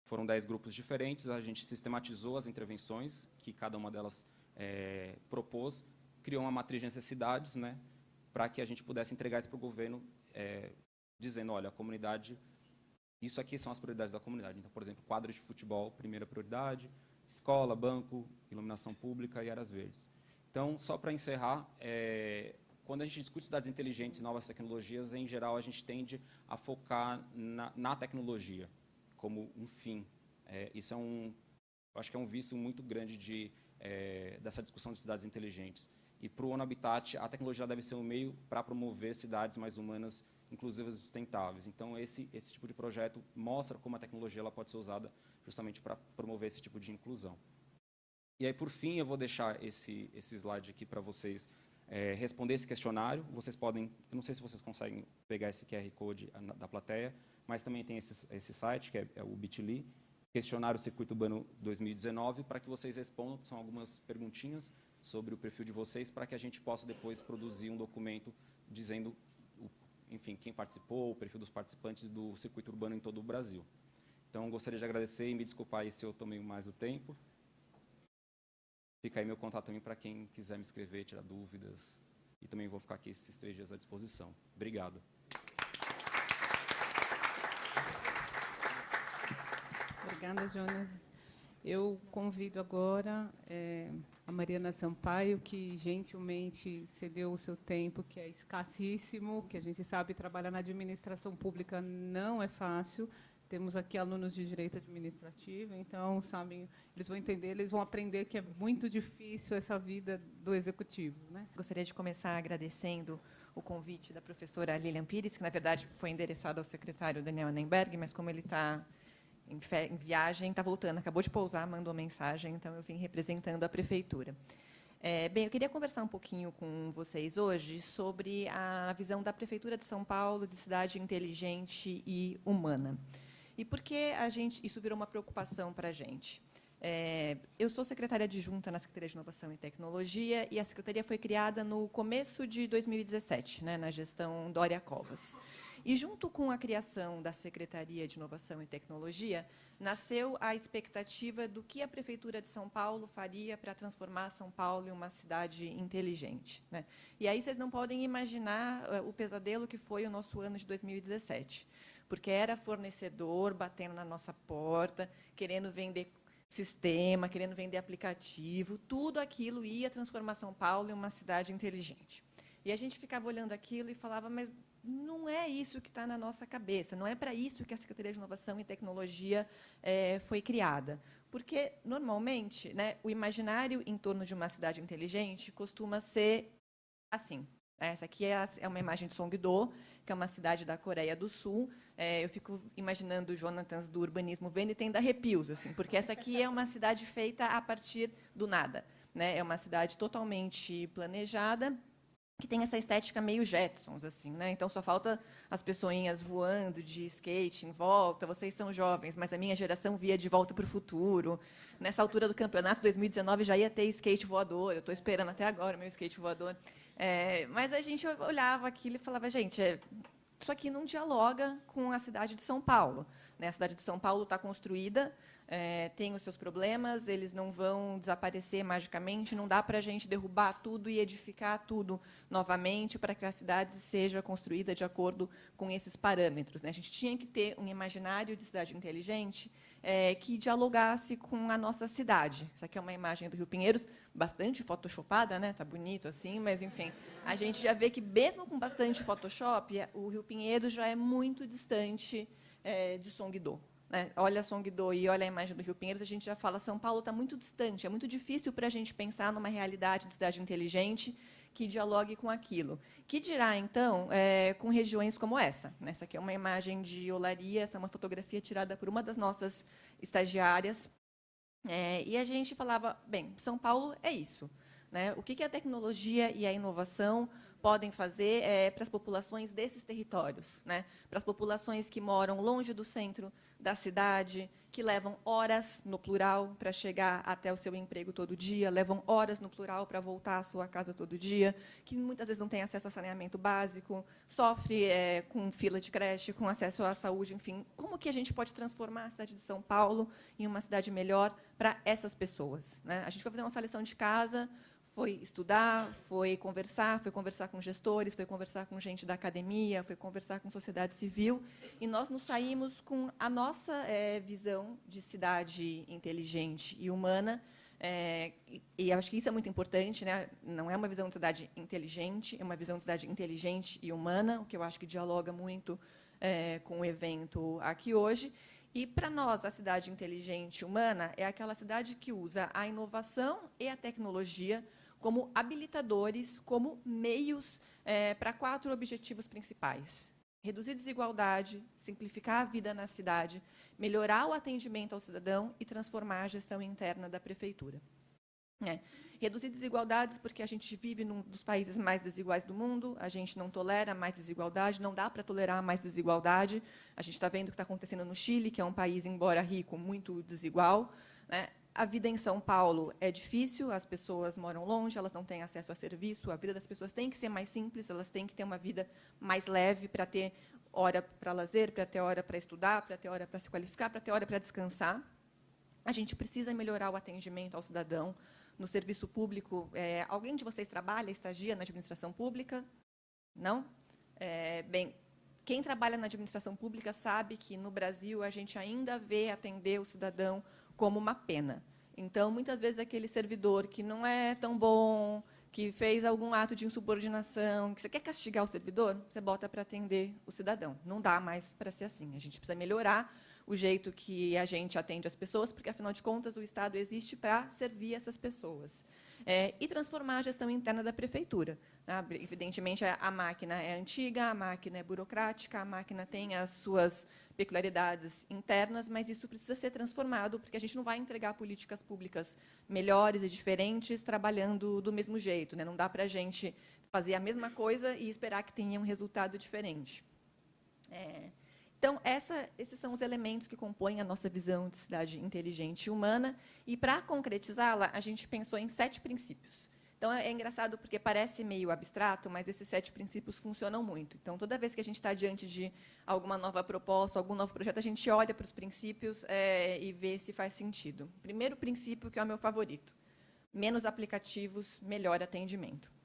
Foram 10 grupos diferentes, a gente sistematizou as intervenções que cada uma delas propôs, criou uma matriz de necessidades, né, para que a gente pudesse entregar isso para o governo, dizendo, olha, a comunidade, isso aqui são as prioridades da comunidade. Então, por exemplo, quadra de futebol, primeira prioridade, escola, banco, iluminação pública e áreas verdes. Então, só para encerrar, quando a gente discute cidades inteligentes e novas tecnologias, em geral, a gente tende a focar na tecnologia como um fim. Isso acho que é um vício muito grande dessa discussão de cidades inteligentes. E para o ONU Habitat, a tecnologia deve ser um meio para promover cidades mais humanas, inclusivas e sustentáveis. Então, esse tipo de projeto mostra como a tecnologia ela pode ser usada justamente para promover esse tipo de inclusão. E aí, por fim, eu vou deixar esse slide aqui para vocês responder esse questionário. Vocês podem, eu não sei se vocês conseguem pegar esse QR Code da plateia, mas também tem esse site, que é o Bit.ly, Questionário Circuito Urbano 2019, para que vocês respondam. São algumas perguntinhas sobre o perfil de vocês, para que a gente possa depois produzir um documento dizendo, enfim, quem participou, o perfil dos participantes do circuito urbano em todo o Brasil. Então, gostaria de agradecer e me desculpar aí se eu tomei mais o tempo. Fica aí meu contato também para quem quiser me escrever, tirar dúvidas. E também vou ficar aqui esses 3 dias à disposição. Obrigado. Obrigada, Jonas. Eu convido agora a Mariana Sampaio, que gentilmente cedeu o seu tempo, que é escassíssimo, que a gente sabe trabalhar na administração pública não é fácil. Temos aqui alunos de direito administrativo, então, sabem, eles vão entender, eles vão aprender que é muito difícil essa vida do executivo, né? Gostaria de começar agradecendo o convite da professora Lilian Pires, que, na verdade, foi endereçado ao secretário Daniel Annenberg, mas, como ele está em viagem, está voltando, acabou de pousar, mandou mensagem, então eu vim representando a prefeitura. Bem, eu queria conversar um pouquinho com vocês hoje sobre a visão da Prefeitura de São Paulo de cidade inteligente e humana. E por que isso virou uma preocupação para a gente? Eu sou secretária adjunta na Secretaria de Inovação e Tecnologia, e a secretaria foi criada no começo de 2017, né, na gestão Dória Covas. E, junto com a criação da Secretaria de Inovação e Tecnologia, nasceu a expectativa do que a Prefeitura de São Paulo faria para transformar São Paulo em uma cidade inteligente, né? E aí vocês não podem imaginar o pesadelo que foi o nosso ano de 2017, porque era fornecedor batendo na nossa porta, querendo vender sistema, querendo vender aplicativo, tudo aquilo ia transformar São Paulo em uma cidade inteligente. E a gente ficava olhando aquilo e falava, mas não é isso que está na nossa cabeça, não é para isso que a Secretaria de Inovação e Tecnologia foi criada. Porque, normalmente, né, o imaginário em torno de uma cidade inteligente costuma ser assim. Essa aqui é uma imagem de Songdo, que é uma cidade da Coreia do Sul. Eu fico imaginando o Jonathans do urbanismo vendo e tendo arrepios, assim, porque essa aqui é uma cidade feita a partir do nada, né? É uma cidade totalmente planejada, que tem essa estética meio Jetsons, assim, né? Então, só falta as pessoinhas voando de skate em volta. Vocês são jovens, mas a minha geração via De Volta para o Futuro. Nessa altura do campeonato, 2019, já ia ter skate voador. Eu estou esperando até agora o meu skate voador. Mas a gente olhava aquilo e falava, gente, isso aqui não dialoga com a cidade de São Paulo, né? A cidade de São Paulo está construída, tem os seus problemas, eles não vão desaparecer magicamente, não dá para a gente derrubar tudo e edificar tudo novamente para que a cidade seja construída de acordo com esses parâmetros, né? A gente tinha que ter um imaginário de cidade inteligente que dialogasse com a nossa cidade. Essa aqui é uma imagem do Rio Pinheiros, bastante photoshopada, né? Tá bonito assim, mas, enfim, a gente já vê que, mesmo com bastante Photoshop, o Rio Pinheiros já é muito distante de Songdo. né? Olha a Songdo e olha a imagem do Rio Pinheiros, a gente já fala, São Paulo está muito distante, é muito difícil para a gente pensar numa realidade de cidade inteligente que dialogue com aquilo. Que dirá, então, com regiões como essa? Essa aqui é uma imagem de Olaria, essa é uma fotografia tirada por uma das nossas estagiárias. E a gente falava, bem, São Paulo é isso, né? O que a tecnologia e a inovação podem fazer para as populações desses territórios, né? Para as populações que moram longe do centro da cidade, que levam horas, no plural, para chegar até o seu emprego todo dia, levam horas, no plural, para voltar à sua casa todo dia, que muitas vezes não têm acesso a saneamento básico, sofre com fila de creche, com acesso à saúde, enfim. Como que a gente pode transformar a cidade de São Paulo em uma cidade melhor para essas pessoas, né? A gente foi fazer nossa lição de casa, foi estudar, foi conversar com gestores, foi conversar com gente da academia, foi conversar com sociedade civil, e nós nos saímos com a nossa visão de cidade inteligente e humana, e acho que isso é muito importante, né? Não é uma visão de cidade inteligente, é uma visão de cidade inteligente e humana, o que eu acho que dialoga muito com o evento aqui hoje. E, para nós, a cidade inteligente e humana é aquela cidade que usa a inovação e a tecnologia como habilitadores, como meios para 4 objetivos principais: reduzir desigualdade, simplificar a vida na cidade, melhorar o atendimento ao cidadão e transformar a gestão interna da prefeitura. Reduzir desigualdades, porque a gente vive num dos países mais desiguais do mundo, a gente não tolera mais desigualdade, não dá para tolerar mais desigualdade. A gente está vendo o que está acontecendo no Chile, que é um país, embora rico, muito desigual, né? A vida em São Paulo é difícil, as pessoas moram longe, elas não têm acesso a serviço, a vida das pessoas tem que ser mais simples, elas têm que ter uma vida mais leve para ter hora para lazer, para ter hora para estudar, para ter hora para se qualificar, para ter hora para descansar. A gente precisa melhorar o atendimento ao cidadão no serviço público. Alguém de vocês trabalha, estagia na administração pública? Não? Bem, quem trabalha na administração pública sabe que, no Brasil, a gente ainda vê atender o cidadão como uma pena. Então, muitas vezes, aquele servidor que não é tão bom, que fez algum ato de insubordinação, que você quer castigar o servidor, você bota para atender o cidadão. Não dá mais para ser assim. A gente precisa melhorar o jeito que a gente atende as pessoas, porque, afinal de contas, o Estado existe para servir essas pessoas. E transformar a gestão interna da prefeitura. Evidentemente, a máquina é antiga, a máquina é burocrática, a máquina tem as suas peculiaridades internas, mas isso precisa ser transformado, porque a gente não vai entregar políticas públicas melhores e diferentes trabalhando do mesmo jeito, né? Não dá para a gente fazer a mesma coisa e esperar que tenha um resultado diferente. Então, esses são os elementos que compõem a nossa visão de cidade inteligente e humana, e, para concretizá-la, a gente pensou em 7 princípios. Então, é engraçado porque parece meio abstrato, mas esses 7 princípios funcionam muito. Então, toda vez que a gente está diante de alguma nova proposta, algum novo projeto, a gente olha para os princípios e vê se faz sentido. Primeiro princípio, que é o meu favorito: menos aplicativos, melhor atendimento.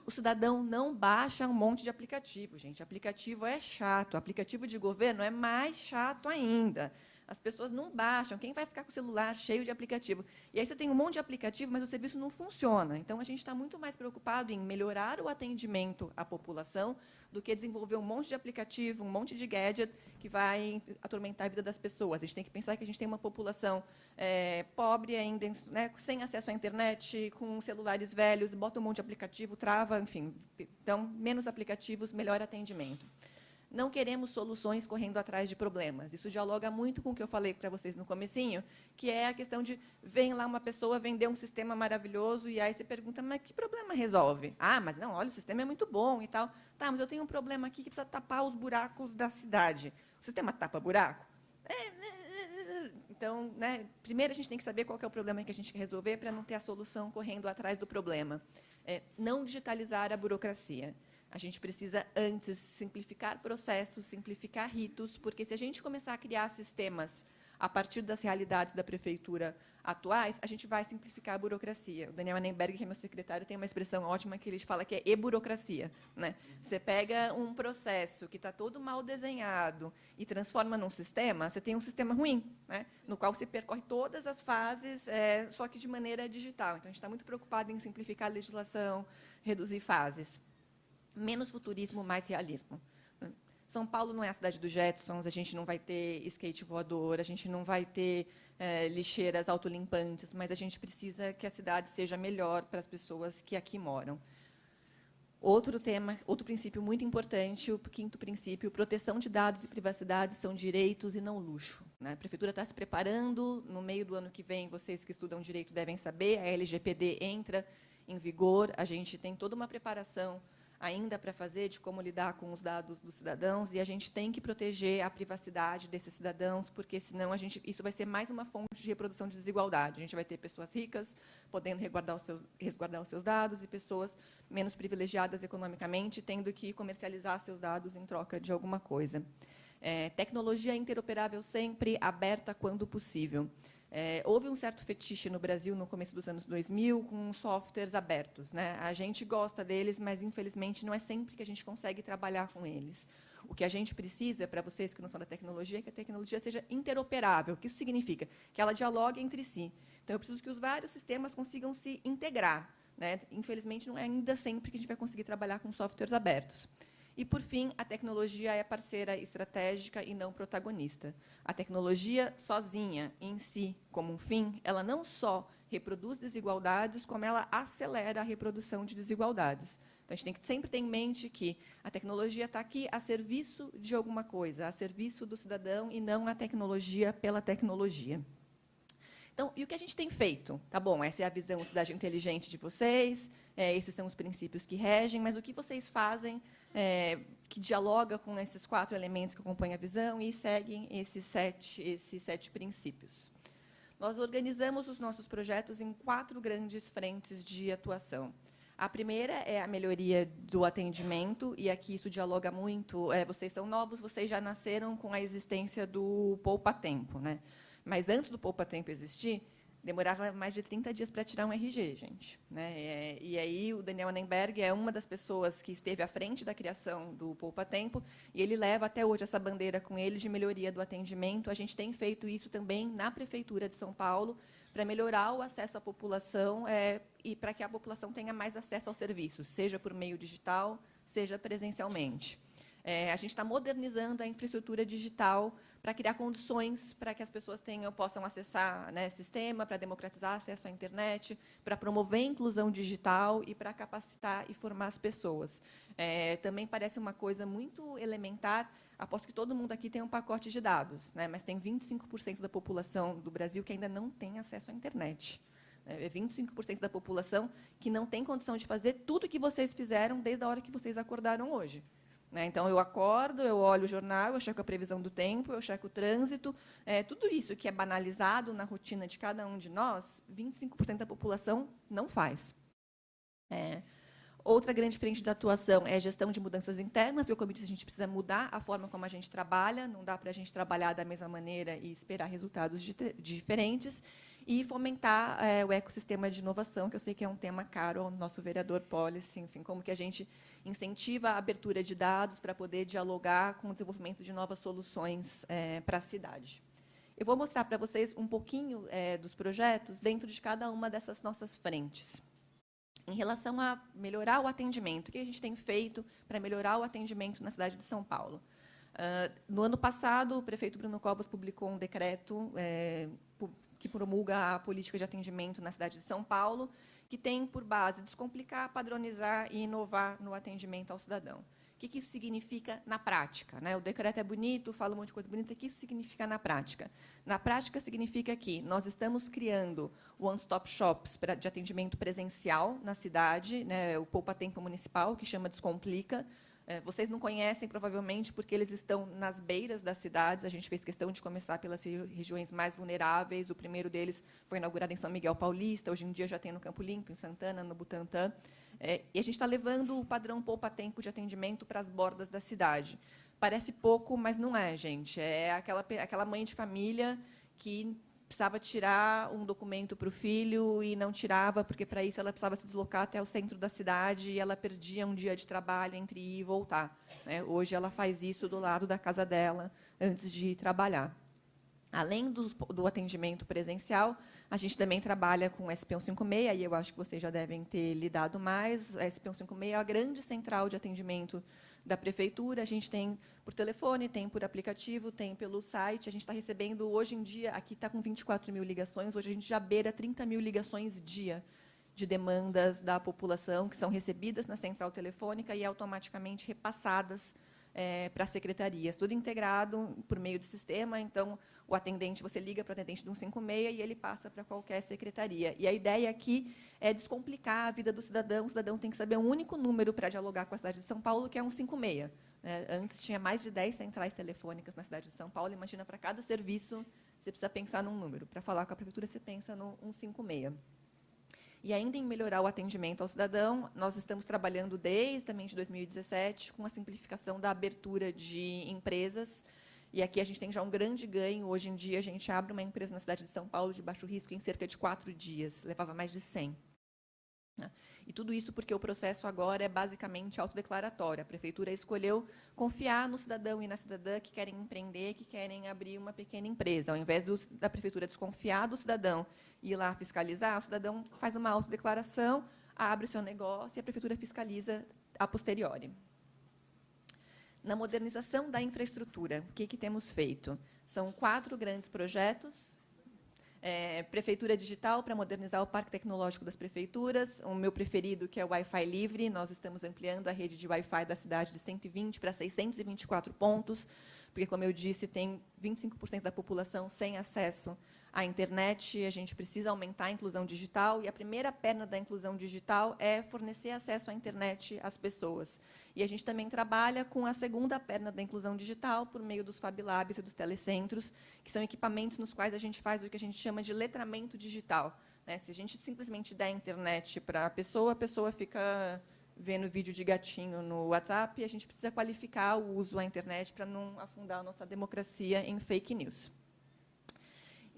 O cidadão não baixa um monte de aplicativo, gente. Aplicativo é chato. Aplicativo de governo é mais chato ainda. As pessoas não baixam. Quem vai ficar com o celular cheio de aplicativo? E aí você tem um monte de aplicativo, mas o serviço não funciona. Então, a gente está muito mais preocupado em melhorar o atendimento à população do que desenvolver um monte de aplicativo, um monte de gadget que vai atormentar a vida das pessoas. A gente tem que pensar que a gente tem uma população pobre ainda, né, sem acesso à internet, com celulares velhos, bota um monte de aplicativo, trava, enfim. Então, menos aplicativos, melhor atendimento. Não queremos soluções correndo atrás de problemas. Isso dialoga muito com o que eu falei para vocês no comecinho, que é a questão de, vem lá uma pessoa vender um sistema maravilhoso, e aí você pergunta, mas que problema resolve? Ah, mas não, olha, o sistema é muito bom e tal. Tá, mas eu tenho um problema aqui que precisa tapar os buracos da cidade. O sistema tapa buraco? Então, né, primeiro a gente tem que saber qual que é o problema que a gente quer resolver para não ter a solução correndo atrás do problema. Não digitalizar a burocracia. A gente precisa, antes, simplificar processos, simplificar ritos, porque, se a gente começar a criar sistemas a partir das realidades da prefeitura atuais, a gente vai simplificar a burocracia. O Daniel Annenberg, que é meu secretário, tem uma expressão ótima que ele fala que é e-burocracia, né? Você pega um processo que está todo mal desenhado e transforma num sistema, você tem um sistema ruim, né? No qual você percorre todas as fases, só que de maneira digital. Então, a gente está muito preocupado em simplificar a legislação, reduzir fases. Menos futurismo, mais realismo. São Paulo não é a cidade dos Jetsons, a gente não vai ter skate voador, a gente não vai ter lixeiras autolimpantes, mas a gente precisa que a cidade seja melhor para as pessoas que aqui moram. Outro tema, outro princípio muito importante, o quinto princípio, proteção de dados e privacidade são direitos e não luxo. Né? A Prefeitura está se preparando, no meio do ano que vem, vocês que estudam direito devem saber, a LGPD entra em vigor, a gente tem toda uma preparação ainda para fazer de como lidar com os dados dos cidadãos, e a gente tem que proteger a privacidade desses cidadãos, porque, senão, isso vai ser mais uma fonte de reprodução de desigualdade. A gente vai ter pessoas ricas podendo resguardar os seus dados e pessoas menos privilegiadas economicamente tendo que comercializar seus dados em troca de alguma coisa. Tecnologia interoperável sempre, aberta quando possível. Houve um certo fetiche no Brasil, no começo dos anos 2000, com softwares abertos. Né? A gente gosta deles, mas, infelizmente, não é sempre que a gente consegue trabalhar com eles. O que a gente precisa, para vocês que não são da tecnologia, é que a tecnologia seja interoperável. O que isso significa? Que ela dialogue entre si. Então, eu preciso que os vários sistemas consigam se integrar. Né? Infelizmente, não é ainda sempre que a gente vai conseguir trabalhar com softwares abertos. E, por fim, a tecnologia é parceira estratégica e não protagonista. A tecnologia sozinha, em si, como um fim, ela não só reproduz desigualdades, como ela acelera a reprodução de desigualdades. Então, a gente tem que sempre ter em mente que a tecnologia está aqui a serviço de alguma coisa, a serviço do cidadão, e não a tecnologia pela tecnologia. Então, e o que a gente tem feito? Tá bom, essa é a visão cidade inteligente de vocês, esses são os princípios que regem, mas o que vocês fazem que dialoga com esses 4 elementos que compõem a visão e seguem esses sete princípios? Nós organizamos os nossos projetos em 4 grandes frentes de atuação. A primeira é a melhoria do atendimento, e aqui isso dialoga muito. Vocês são novos, vocês já nasceram com a existência do poupa-tempo, né? Mas, antes do poupa-tempo existir, demorava mais de 30 dias para tirar um RG, gente. Né? E aí, o Daniel Annenberg é uma das pessoas que esteve à frente da criação do poupa-tempo, e ele leva até hoje essa bandeira com ele de melhoria do atendimento. A gente tem feito isso também na Prefeitura de São Paulo, para melhorar o acesso à população e para que a população tenha mais acesso aos serviços, seja por meio digital, seja presencialmente. A gente está modernizando a infraestrutura digital para criar condições para que as pessoas possam acessar, né, sistema, para democratizar acesso à internet, para promover a inclusão digital e para capacitar e formar as pessoas. Também parece uma coisa muito elementar. Aposto que todo mundo aqui tem um pacote de dados, né, mas tem 25% da população do Brasil que ainda não tem acesso à internet. 25% da população que não tem condição de fazer tudo o que vocês fizeram desde a hora que vocês acordaram hoje. Então, eu acordo, eu olho o jornal, eu checo a previsão do tempo, eu checo o trânsito. Tudo isso que é banalizado na rotina de cada um de nós, 25% da população não faz. Outra grande frente de atuação é a gestão de mudanças internas, que, como eu disse, a gente precisa mudar a forma como a gente trabalha, não dá para a gente trabalhar da mesma maneira e esperar resultados diferentes, e fomentar o ecossistema de inovação, que eu sei que é um tema caro ao nosso vereador Policy, enfim, como que a gente incentiva a abertura de dados para poder dialogar com o desenvolvimento de novas soluções para a cidade. Eu vou mostrar para vocês um pouquinho dos projetos dentro de cada uma dessas nossas frentes. Em relação a melhorar o atendimento, o que a gente tem feito para melhorar o atendimento na cidade de São Paulo? No ano passado, o prefeito Bruno Covas publicou um decreto que promulga a política de atendimento na cidade de São Paulo, que tem por base descomplicar, padronizar e inovar no atendimento ao cidadão. O que isso significa na prática? O decreto é bonito, fala um monte de coisa bonita. O que isso significa na prática? Na prática, significa que nós estamos criando one-stop shops de atendimento presencial na cidade, o poupa-tempo municipal, que chama Descomplica. Vocês não conhecem, provavelmente, porque eles estão nas beiras das cidades. A gente fez questão de começar pelas regiões mais vulneráveis. O primeiro deles foi inaugurado em São Miguel Paulista. Hoje em dia já tem no Campo Limpo, em Santana, no Butantã. E a gente está levando o padrão poupa-tempo de atendimento para as bordas da cidade. Parece pouco, mas não é, gente. É aquela mãe de família que precisava tirar um documento para o filho e não tirava, porque, para isso, ela precisava se deslocar até o centro da cidade e ela perdia um dia de trabalho entre ir e voltar. Hoje, ela faz isso do lado da casa dela, antes de ir trabalhar. Além do atendimento presencial, a gente também trabalha com o SP156, e eu acho que vocês já devem ter lidado mais. A SP156 é a grande central de atendimento da prefeitura. A gente tem por telefone, tem por aplicativo, tem pelo site. A gente está recebendo, hoje em dia, aqui está com 24 mil ligações, hoje a gente já beira 30 mil ligações dia de demandas da população, que são recebidas na central telefônica e automaticamente repassadas para as secretarias. Tudo integrado por meio de sistema, então, o atendente, você liga para o atendente do 156 e ele passa para qualquer secretaria. E a ideia aqui é descomplicar a vida do cidadão. O cidadão tem que saber um único número para dialogar com a cidade de São Paulo, que é 156. Antes tinha mais de 10 centrais telefônicas na cidade de São Paulo. Imagina, para cada serviço, você precisa pensar num número. Para falar com a prefeitura, você pensa no 156. E ainda em melhorar o atendimento ao cidadão, nós estamos trabalhando desde também de 2017 com a simplificação da abertura de empresas. E aqui a gente tem já um grande ganho. Hoje em dia, a gente abre uma empresa na cidade de São Paulo de baixo risco em cerca de 4 dias. Levava mais de 100. E tudo isso porque o processo agora é basicamente autodeclaratório. A prefeitura escolheu confiar no cidadão e na cidadã que querem empreender, que querem abrir uma pequena empresa. Ao invés da prefeitura desconfiar do cidadão e ir lá fiscalizar, o cidadão faz uma autodeclaração, abre o seu negócio e a prefeitura fiscaliza a posteriori. Na modernização da infraestrutura, o que temos feito? São 4 grandes projetos. Prefeitura digital para modernizar o parque tecnológico das prefeituras. O meu preferido, que é o Wi-Fi livre. Nós estamos ampliando a rede de Wi-Fi da cidade de 120 para 624 pontos, porque, como eu disse, tem 25% da população sem acesso à internet. A gente precisa aumentar a inclusão digital, e a primeira perna da inclusão digital é fornecer acesso à internet às pessoas. E a gente também trabalha com a segunda perna da inclusão digital por meio dos Fab Labs e dos telecentros, que são equipamentos nos quais a gente faz o que a gente chama de letramento digital. Se a gente simplesmente der a internet para a pessoa fica vendo vídeo de gatinho no WhatsApp, e a gente precisa qualificar o uso da internet para não afundar a nossa democracia em fake news.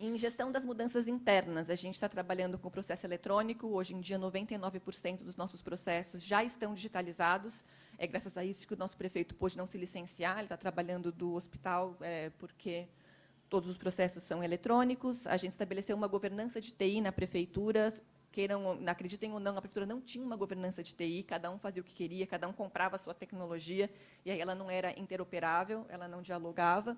Em gestão das mudanças internas, a gente está trabalhando com o processo eletrônico. Hoje em dia, 99% dos nossos processos já estão digitalizados. É graças a isso que o nosso prefeito pôde não se licenciar. Ele está trabalhando do hospital, porque todos os processos são eletrônicos. A gente estabeleceu uma governança de TI na prefeitura. Acreditem ou não, a prefeitura não tinha uma governança de TI, cada um fazia o que queria, cada um comprava a sua tecnologia, e aí ela não era interoperável, ela não dialogava.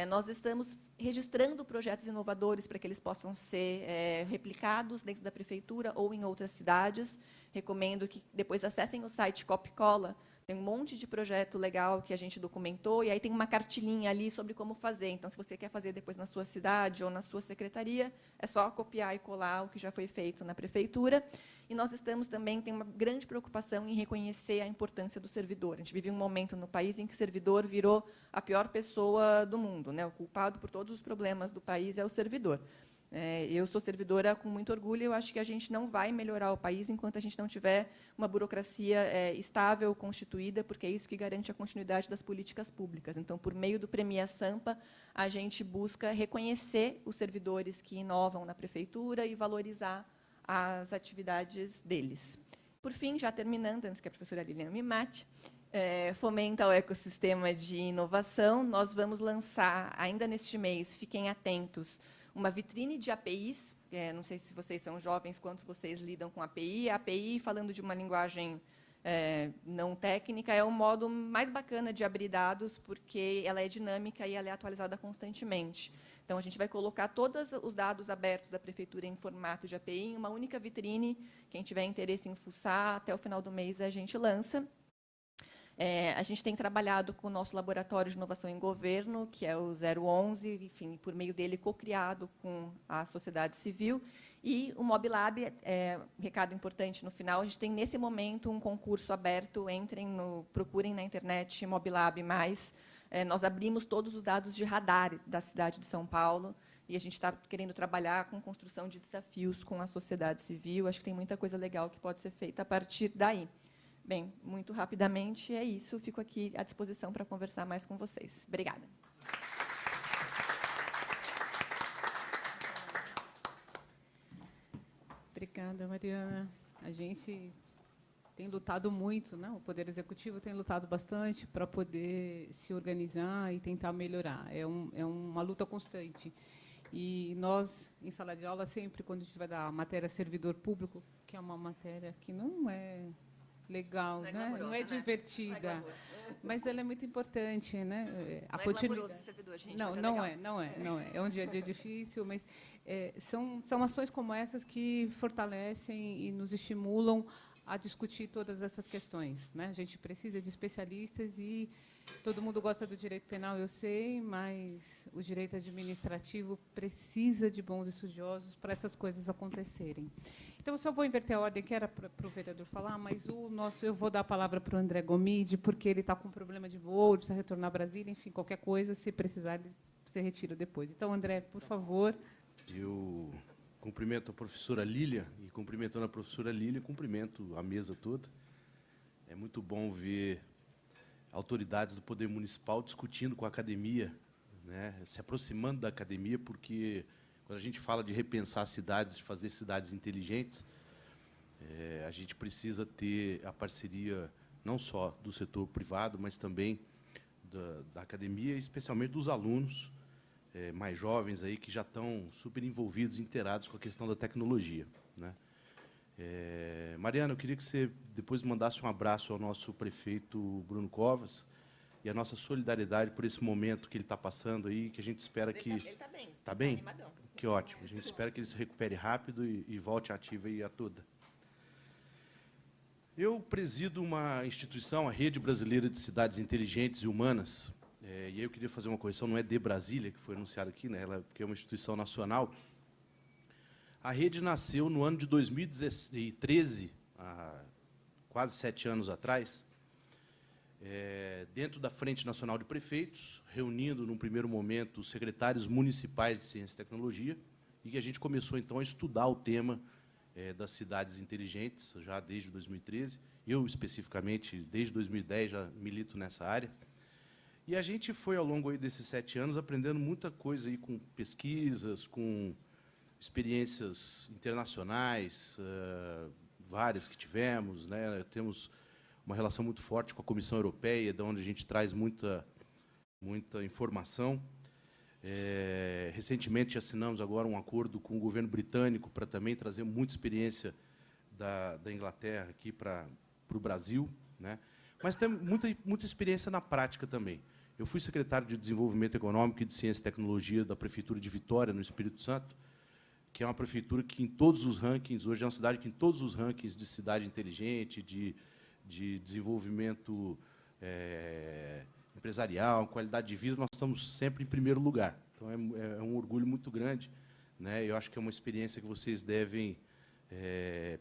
Nós estamos registrando projetos inovadores para que eles possam ser replicados dentro da prefeitura ou em outras cidades. Recomendo que depois acessem o site Copcola. Tem um monte de projeto legal que a gente documentou, e aí tem uma cartilinha ali sobre como fazer. Então, se você quer fazer depois na sua cidade ou na sua secretaria, é só copiar e colar o que já foi feito na prefeitura. E nós tem uma grande preocupação em reconhecer a importância do servidor. A gente vive um momento no país em que o servidor virou a pior pessoa do mundo, O culpado por todos os problemas do país é o servidor. Eu sou servidora com muito orgulho. Eu acho que a gente não vai melhorar o país enquanto a gente não tiver uma burocracia estável, constituída, porque é isso que garante a continuidade das políticas públicas. Então, por meio do Premia Sampa, a gente busca reconhecer os servidores que inovam na prefeitura e valorizar as atividades deles. Por fim, já terminando, antes que a professora Lilian me mate, fomenta o ecossistema de inovação. Nós vamos lançar, ainda neste mês, fiquem atentos, uma vitrine de APIs. Não sei se vocês são jovens, quantos vocês lidam com API. A API, falando de uma linguagem não técnica, é o modo mais bacana de abrir dados, porque ela é dinâmica e ela é atualizada constantemente. Então, a gente vai colocar todos os dados abertos da prefeitura em formato de API em uma única vitrine. Quem tiver interesse em fuçar, até o final do mês a gente lança. A gente tem trabalhado com o nosso laboratório de inovação em governo, que é o 011, enfim, por meio dele co-criado com a sociedade civil. E o MobLab, recado importante no final, a gente tem, nesse momento, um concurso aberto. Procurem na internet MobLab+. Nós abrimos todos os dados de radar da cidade de São Paulo, e a gente está querendo trabalhar com construção de desafios com a sociedade civil. Acho que tem muita coisa legal que pode ser feita a partir daí. Bem, muito rapidamente, é isso. Fico aqui à disposição para conversar mais com vocês. Obrigada. Obrigada, Mariana. A gente tem lutado muito, o Poder Executivo tem lutado bastante para poder se organizar e tentar melhorar. É uma luta constante. E nós, em sala de aula, sempre, quando a gente vai dar a matéria servidor público, que é uma matéria que não é legal, Não é né? glamourosa, Não é né? divertida. Não é glamour. mas ela é muito importante, né? Não é glamouroso ser servidor, gente, Não, mas é não legal. é, não é, não é. É um dia a dia difícil, mas são ações como essas que fortalecem e nos estimulam a discutir todas essas questões, né? A gente precisa de especialistas e todo mundo gosta do direito penal, eu sei, mas o direito administrativo precisa de bons estudiosos para essas coisas acontecerem. Então, eu só vou inverter a ordem, que era para o vereador falar, mas eu vou dar a palavra para o André Gomide, porque ele está com um problema de voo, ele precisa retornar a Brasília, enfim, qualquer coisa, se precisar, ele se retira depois. Então, André, por favor. Eu cumprimento a professora Lília, e cumprimentando a professora Lília, cumprimento a mesa toda. É muito bom ver autoridades do Poder Municipal discutindo com a academia, né, se aproximando da academia, porque quando a gente fala de repensar cidades, de fazer cidades inteligentes, a gente precisa ter a parceria não só do setor privado, mas também da academia, especialmente dos alunos mais jovens aí que já estão super envolvidos, inteirados com a questão da tecnologia, né? Mariana, eu queria que você depois mandasse um abraço ao nosso prefeito Bruno Covas e a nossa solidariedade por esse momento que ele está passando aí, que a gente espera que... Ele está bem. Está bem? Animadão. Que ótimo. A gente espera que ele se recupere rápido e volte ativa aí a toda. Eu presido uma instituição, a Rede Brasileira de Cidades Inteligentes e Humanas, e aí eu queria fazer uma correção, não é de Brasília, que foi anunciado aqui, né, porque é uma instituição nacional. A rede nasceu no ano de 2013, há quase 7 anos atrás, dentro da Frente Nacional de Prefeitos, reunindo, num primeiro momento, os secretários municipais de Ciência e Tecnologia, e que a gente começou, então, a estudar o tema das cidades inteligentes, já desde 2013. Eu, especificamente, desde 2010, já milito nessa área. E a gente foi, ao longo aí desses 7 anos, aprendendo muita coisa aí com pesquisas, com experiências internacionais, várias que tivemos, né? Temos uma relação muito forte com a Comissão Europeia, de onde a gente traz muita informação. Recentemente assinamos agora um acordo com o governo britânico para também trazer muita experiência da Inglaterra aqui para o Brasil, né? Mas tem muita experiência na prática também. Eu fui secretário de Desenvolvimento Econômico e de Ciência e Tecnologia da Prefeitura de Vitória, no Espírito Santo, que é uma prefeitura que, em todos os rankings, hoje é uma cidade que, em todos os rankings de cidade inteligente, de desenvolvimento empresarial, qualidade de vida, nós estamos sempre em primeiro lugar. Então, é um orgulho muito grande, né? Eu acho que é uma experiência que vocês devem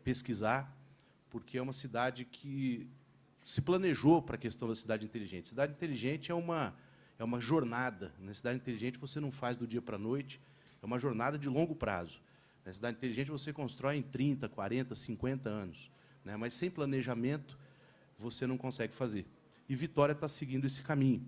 pesquisar, porque é uma cidade que se planejou para a questão da cidade inteligente. Cidade inteligente é uma jornada. Na cidade inteligente, você não faz do dia para a noite, é uma jornada de longo prazo. Na cidade inteligente, você constrói em 30, 40, 50 anos, né? Mas sem planejamento, você não consegue fazer. E Vitória está seguindo esse caminho.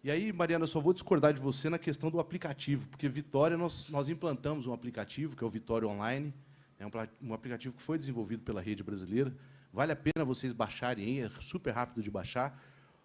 E aí, Mariana, eu só vou discordar de você na questão do aplicativo, porque Vitória, nós implantamos um aplicativo, que é o Vitória Online, é um aplicativo que foi desenvolvido pela Rede Brasileira. Vale a pena vocês baixarem, é super rápido de baixar.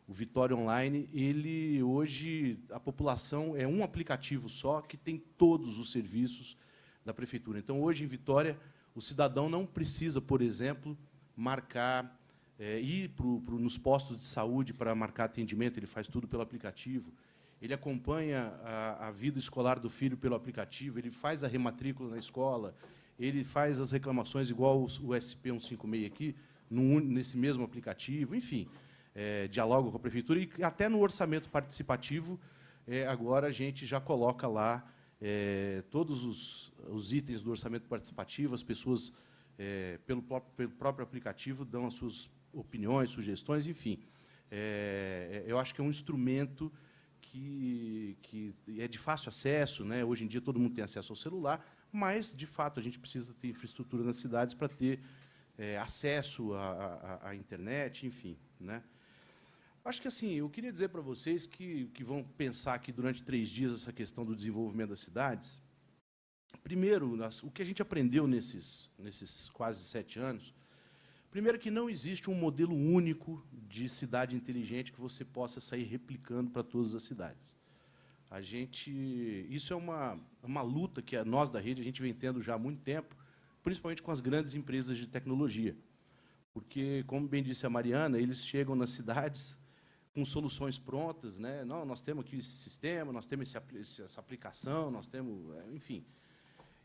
O Vitória Online, ele hoje, a população é um aplicativo só que tem todos os serviços da prefeitura. Então, hoje, em Vitória, o cidadão não precisa, por exemplo, marcar, ir nos postos de saúde para marcar atendimento, ele faz tudo pelo aplicativo. Ele acompanha a vida escolar do filho pelo aplicativo, ele faz a rematrícula na escola, ele faz as reclamações, igual o SP156 aqui, nesse mesmo aplicativo, enfim, dialoga com a prefeitura, e até no orçamento participativo, agora a gente já coloca lá todos os itens do orçamento participativo, as pessoas, pelo próprio aplicativo, dão as suas opiniões, sugestões, enfim. Eu acho que é um instrumento que é de fácil acesso, né? Hoje em dia todo mundo tem acesso ao celular, mas, de fato, a gente precisa ter infraestrutura nas cidades para ter acesso à internet, enfim, né? Acho que, assim, eu queria dizer para vocês que vão pensar aqui durante 3 dias essa questão do desenvolvimento das cidades. Primeiro, o que a gente aprendeu nesses quase 7 anos, primeiro que não existe um modelo único de cidade inteligente que você possa sair replicando para todas as cidades. Isso é uma luta que nós da rede a gente vem tendo já há muito tempo, principalmente com as grandes empresas de tecnologia. Porque, como bem disse a Mariana, eles chegam nas cidades com soluções prontas, né? Não, nós temos aqui esse sistema, nós temos essa aplicação, nós temos, enfim.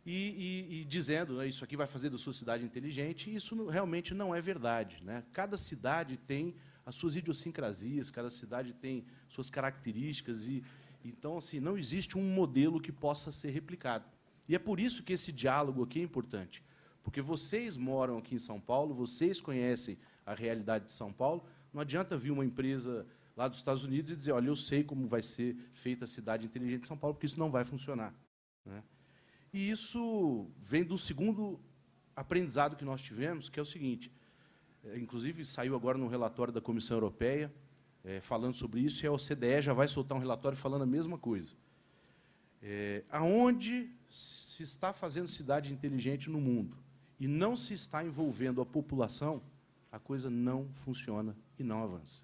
E dizendo, né, isso aqui vai fazer da sua cidade inteligente, e isso realmente não é verdade, né? Cada cidade tem as suas idiosincrasias, cada cidade tem suas características, e então, assim, não existe um modelo que possa ser replicado. E é por isso que esse diálogo aqui é importante, porque vocês moram aqui em São Paulo, vocês conhecem a realidade de São Paulo, não adianta vir uma empresa lá dos Estados Unidos e dizer, olha, eu sei como vai ser feita a cidade inteligente de São Paulo, porque isso não vai funcionar, né? E isso vem do segundo aprendizado que nós tivemos, que é o seguinte, inclusive saiu agora no relatório da Comissão Europeia, falando sobre isso, e a OCDE já vai soltar um relatório falando a mesma coisa. Aonde se está fazendo cidade inteligente no mundo e não se está envolvendo a população, a coisa não funciona e não avança.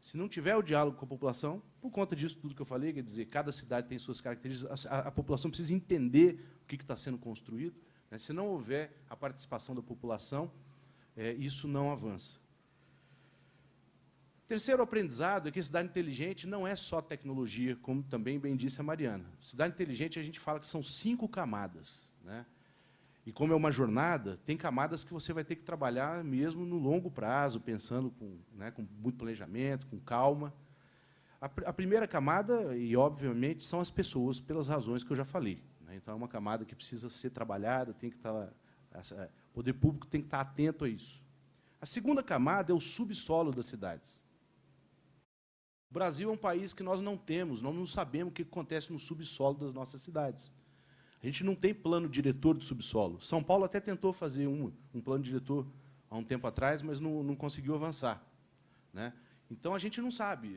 Se não tiver o diálogo com a população, por conta disso tudo que eu falei, quer dizer, cada cidade tem suas características, a população precisa entender o que está sendo construído, né? Se não houver a participação da população, isso não avança. Terceiro aprendizado é que a cidade inteligente não é só tecnologia, como também bem disse a Mariana. Cidade inteligente, a gente fala que são 5 camadas, né? E como é uma jornada, tem camadas que você vai ter que trabalhar mesmo no longo prazo, pensando com muito planejamento, com calma. A primeira camada, e obviamente, são as pessoas, pelas razões que eu já falei, né? Então, é uma camada que precisa ser trabalhada, tem que estar, o poder público tem que estar atento a isso. A segunda camada é o subsolo das cidades. O Brasil é um país que nós não sabemos o que acontece no subsolo das nossas cidades. A gente não tem plano diretor do subsolo. São Paulo até tentou fazer um plano diretor há um tempo atrás, mas não conseguiu avançar, né? Então, a gente não sabe.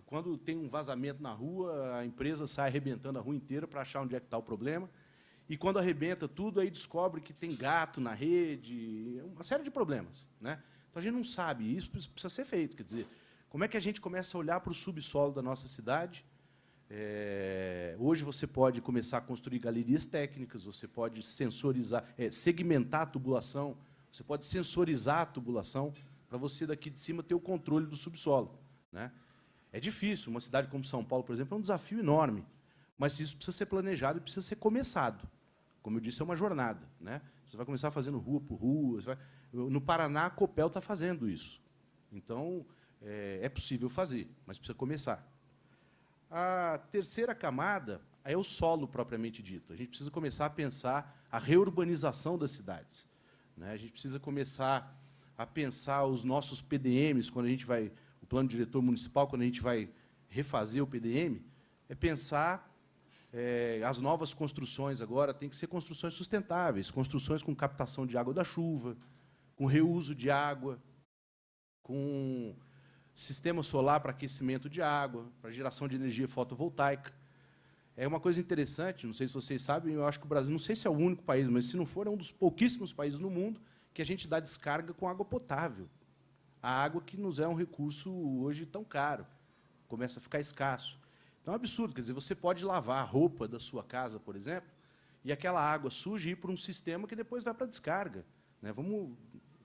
Quando tem um vazamento na rua, a empresa sai arrebentando a rua inteira para achar onde é que está o problema. E, quando arrebenta tudo, aí descobre que tem gato na rede, uma série de problemas, né? Então, a gente não sabe. Isso precisa ser feito. Quer dizer, como é que a gente começa a olhar para o subsolo da nossa cidade? Hoje você pode começar a construir galerias técnicas, você pode sensorizar, segmentar a tubulação, você pode sensorizar a tubulação para você daqui de cima ter o controle do subsolo, né? É difícil, uma cidade como São Paulo, por exemplo, é um desafio enorme, mas isso precisa ser planejado e precisa ser começado. Como eu disse, é uma jornada, né? Você vai começar fazendo rua por rua. No Paraná, a Copel está fazendo isso. Então, é possível fazer, mas precisa começar. A terceira camada é o solo propriamente dito. A gente precisa começar a pensar a reurbanização das cidades, né? A gente precisa começar a pensar os nossos PDMs, quando a gente vai, o plano diretor municipal, quando a gente vai refazer o PDM, pensar as novas construções agora têm que ser construções sustentáveis, construções com captação de água da chuva, com reuso de água, com sistema solar para aquecimento de água, para geração de energia fotovoltaica. É uma coisa interessante, não sei se vocês sabem, eu acho que o Brasil, não sei se é o único país, mas se não for, é um dos pouquíssimos países no mundo que a gente dá descarga com água potável. A água que nos é um recurso hoje tão caro, começa a ficar escasso. Então, é um absurdo, quer dizer, você pode lavar a roupa da sua casa, por exemplo, e aquela água suja ir para um sistema que depois vai para a descarga, né? Vamos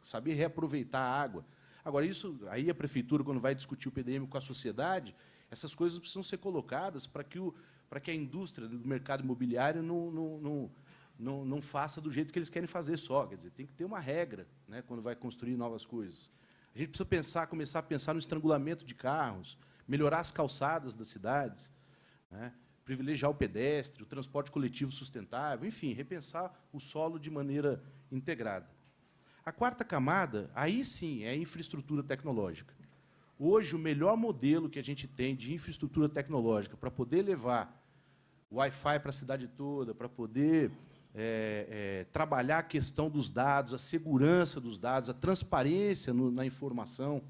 saber reaproveitar a água. Agora, isso, aí a prefeitura, quando vai discutir o PDM com a sociedade, essas coisas precisam ser colocadas para que a indústria do mercado imobiliário não faça do jeito que eles querem fazer só. Quer dizer, tem que ter uma regra, né, quando vai construir novas coisas. A gente precisa começar a pensar no estrangulamento de carros, melhorar as calçadas das cidades, né, privilegiar o pedestre, o transporte coletivo sustentável, enfim, repensar o solo de maneira integrada. A quarta camada, aí sim, é a infraestrutura tecnológica. Hoje, o melhor modelo que a gente tem de infraestrutura tecnológica para poder levar o Wi-Fi para a cidade toda, para poder trabalhar a questão dos dados, a segurança dos dados, a transparência na informação,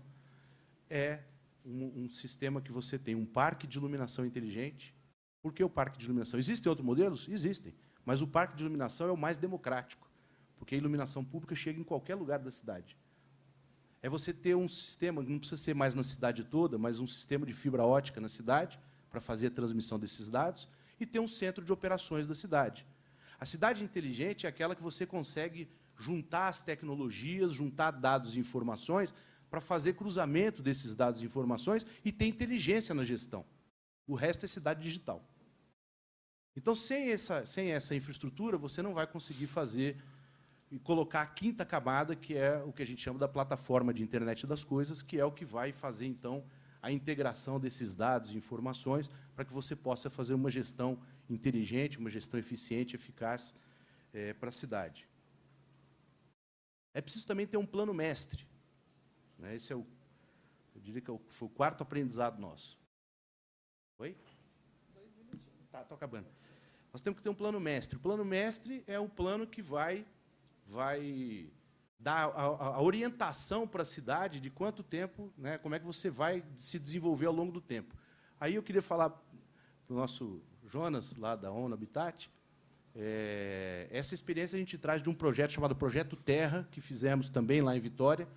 é um sistema que você tem um parque de iluminação inteligente. Por que o parque de iluminação? Existem outros modelos? Existem, mas o parque de iluminação é o mais democrático, porque a iluminação pública chega em qualquer lugar da cidade. É você ter um sistema, não precisa ser mais na cidade toda, mas um sistema de fibra ótica na cidade, para fazer a transmissão desses dados, e ter um centro de operações da cidade. A cidade inteligente é aquela que você consegue juntar as tecnologias, juntar dados e informações para fazer cruzamento desses dados e informações e ter inteligência na gestão. O resto é cidade digital. Então, sem essa infraestrutura, você não vai conseguir fazer e colocar a quinta camada, que é o que a gente chama da plataforma de internet das coisas, que é o que vai fazer, então, a integração desses dados e informações para que você possa fazer uma gestão inteligente, uma gestão eficiente, eficaz para a cidade. É preciso também ter um plano mestre. Né? Esse é eu diria que foi o quarto aprendizado nosso. Oi? Tá, estou acabando. Nós temos que ter um plano mestre. O plano mestre é o plano que vai dar a orientação para a cidade de quanto tempo, né, como é que você vai se desenvolver ao longo do tempo. Aí eu queria falar para o nosso Jonas, lá da ONU Habitat, essa experiência a gente traz de um projeto chamado Projeto Terra, que fizemos também lá em Vitória,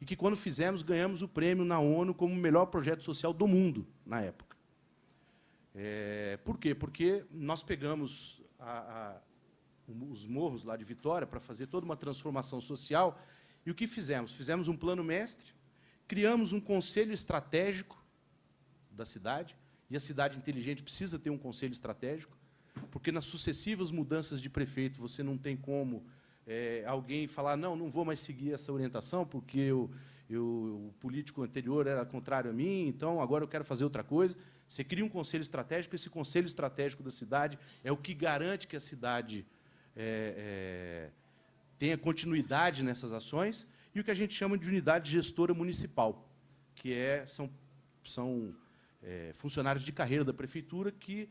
e que, quando fizemos, ganhamos o prêmio na ONU como o melhor projeto social do mundo, na época. Por quê? Porque nós pegamos os morros lá de Vitória para fazer toda uma transformação social, e o que fizemos? Fizemos um plano mestre, criamos um conselho estratégico da cidade, e a cidade inteligente precisa ter um conselho estratégico, porque nas sucessivas mudanças de prefeito você não tem como alguém falar, não vou mais seguir essa orientação, porque o político anterior era contrário a mim, então agora eu quero fazer outra coisa. Você cria um conselho estratégico, esse conselho estratégico da cidade é o que garante que a cidade tenha continuidade nessas ações, e o que a gente chama de unidade gestora municipal, que são funcionários de carreira da prefeitura que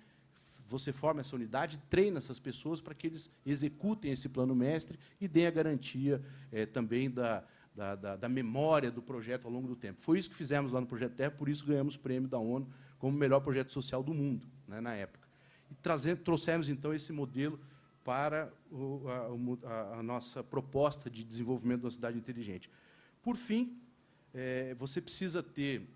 você forma essa unidade, treina essas pessoas para que eles executem esse plano mestre e deem a garantia também da memória do projeto ao longo do tempo. Foi isso que fizemos lá no Projeto Terra, por isso ganhamos o prêmio da ONU como o melhor projeto social do mundo, né, na época. E trouxemos, então, esse modelo para a nossa proposta de desenvolvimento de uma cidade inteligente. Por fim, você precisa ter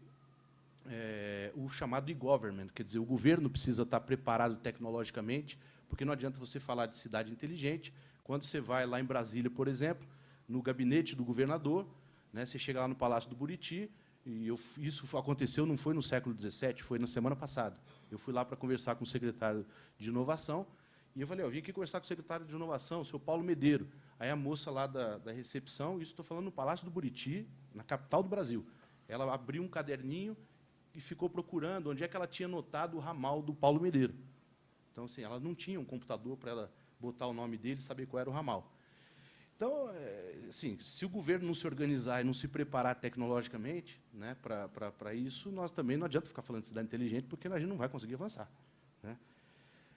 o chamado e-government, quer dizer, o governo precisa estar preparado tecnologicamente, porque não adianta você falar de cidade inteligente quando você vai lá em Brasília, por exemplo, no gabinete do governador, né, você chega lá no Palácio do Buriti, e isso aconteceu, não foi no século XVII, foi na semana passada. Eu fui lá para conversar com o secretário de Inovação, e eu falei, eu vim aqui conversar com o secretário de Inovação, o senhor Paulo Medeiro. Aí a moça lá da recepção, isso estou falando no Palácio do Buriti, na capital do Brasil, ela abriu um caderninho e ficou procurando onde é que ela tinha notado o ramal do Paulo Medeiro. Então, assim, ela não tinha um computador para ela botar o nome dele e saber qual era o ramal. Então, assim, se o governo não se organizar e não se preparar tecnologicamente, né, para isso, nós também não adianta ficar falando de cidade inteligente, porque a gente não vai conseguir avançar, né?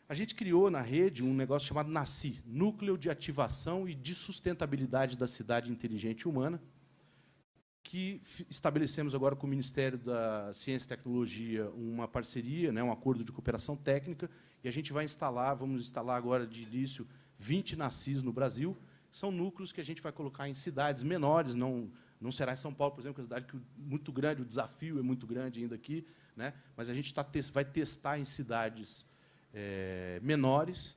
A gente criou na rede um negócio chamado NACI, Núcleo de Ativação e de Sustentabilidade da Cidade Inteligente Humana, que estabelecemos agora com o Ministério da Ciência e Tecnologia uma parceria, né, um acordo de cooperação técnica, e a gente vai vamos instalar agora de início 20 NACIs no Brasil. São núcleos que a gente vai colocar em cidades menores, não será em São Paulo, por exemplo, que é uma cidade muito grande, o desafio é muito grande ainda aqui, né, mas a gente vai testar em cidades menores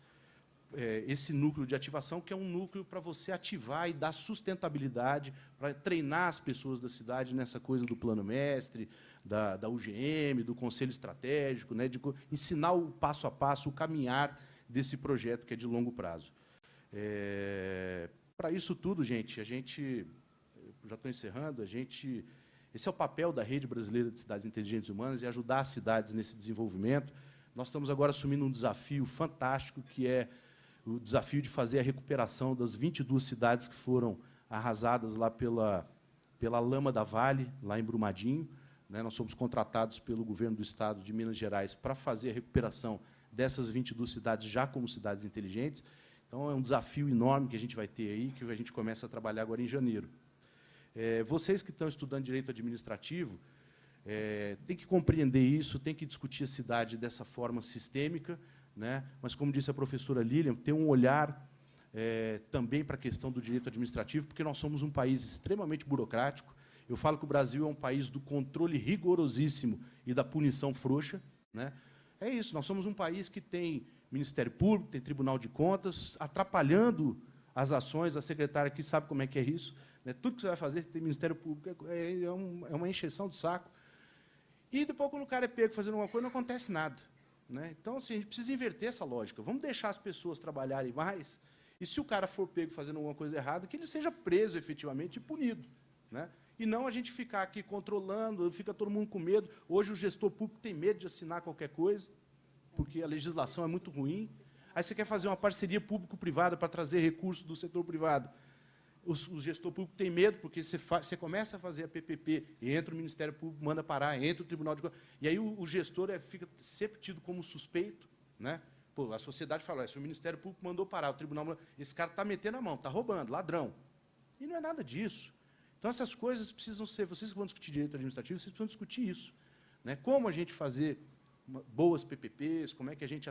esse núcleo de ativação, que é um núcleo para você ativar e dar sustentabilidade, para treinar as pessoas da cidade nessa coisa do plano mestre, da UGM, do Conselho Estratégico, né, de ensinar o passo a passo, o caminhar desse projeto que é de longo prazo. Para isso tudo, gente, já estou encerrando, esse é o papel da Rede Brasileira de Cidades Inteligentes Humanas, e ajudar as cidades nesse desenvolvimento. Nós estamos agora assumindo um desafio fantástico, que é o desafio de fazer a recuperação das 22 cidades que foram arrasadas lá pela lama da Vale, lá em Brumadinho, né? Nós somos contratados pelo governo do Estado de Minas Gerais para fazer a recuperação dessas 22 cidades já como cidades inteligentes. Então, é um desafio enorme que a gente vai ter aí, que a gente começa a trabalhar agora em janeiro. Vocês que estão estudando direito administrativo, tem que compreender isso, tem que discutir a cidade dessa forma sistêmica, né? Mas, como disse a professora Lilian, ter um olhar também para a questão do direito administrativo, porque nós somos um país extremamente burocrático. Eu falo que o Brasil é um país do controle rigorosíssimo e da punição frouxa, né? É isso, nós somos um país que tem Ministério Público, tem Tribunal de Contas, atrapalhando as ações, a secretária aqui sabe como é que é isso, né? Tudo que você vai fazer, tem Ministério Público, é uma encheção de saco. E depois, quando o cara é pego fazendo alguma coisa, não acontece nada, né? Então, assim, a gente precisa inverter essa lógica. Vamos deixar as pessoas trabalharem mais, e se o cara for pego fazendo alguma coisa errada, que ele seja preso efetivamente e punido, né? E não a gente ficar aqui controlando, fica todo mundo com medo. Hoje o gestor público tem medo de assinar qualquer coisa, porque a legislação é muito ruim. Aí você quer fazer uma parceria público-privada para trazer recursos do setor privado. O gestor público tem medo, porque você começa a fazer a PPP, e entra o Ministério Público, manda parar, entra o Tribunal de Contas, e aí o gestor fica sempre tido como suspeito, né? Pô, a sociedade fala, se o Ministério Público mandou parar, o Tribunal... Esse cara está metendo a mão, está roubando, ladrão. E não é nada disso. Então, essas coisas precisam ser... Vocês que vão discutir direito administrativo, vocês precisam discutir isso, né? Como a gente fazer boas PPPs, como é que a gente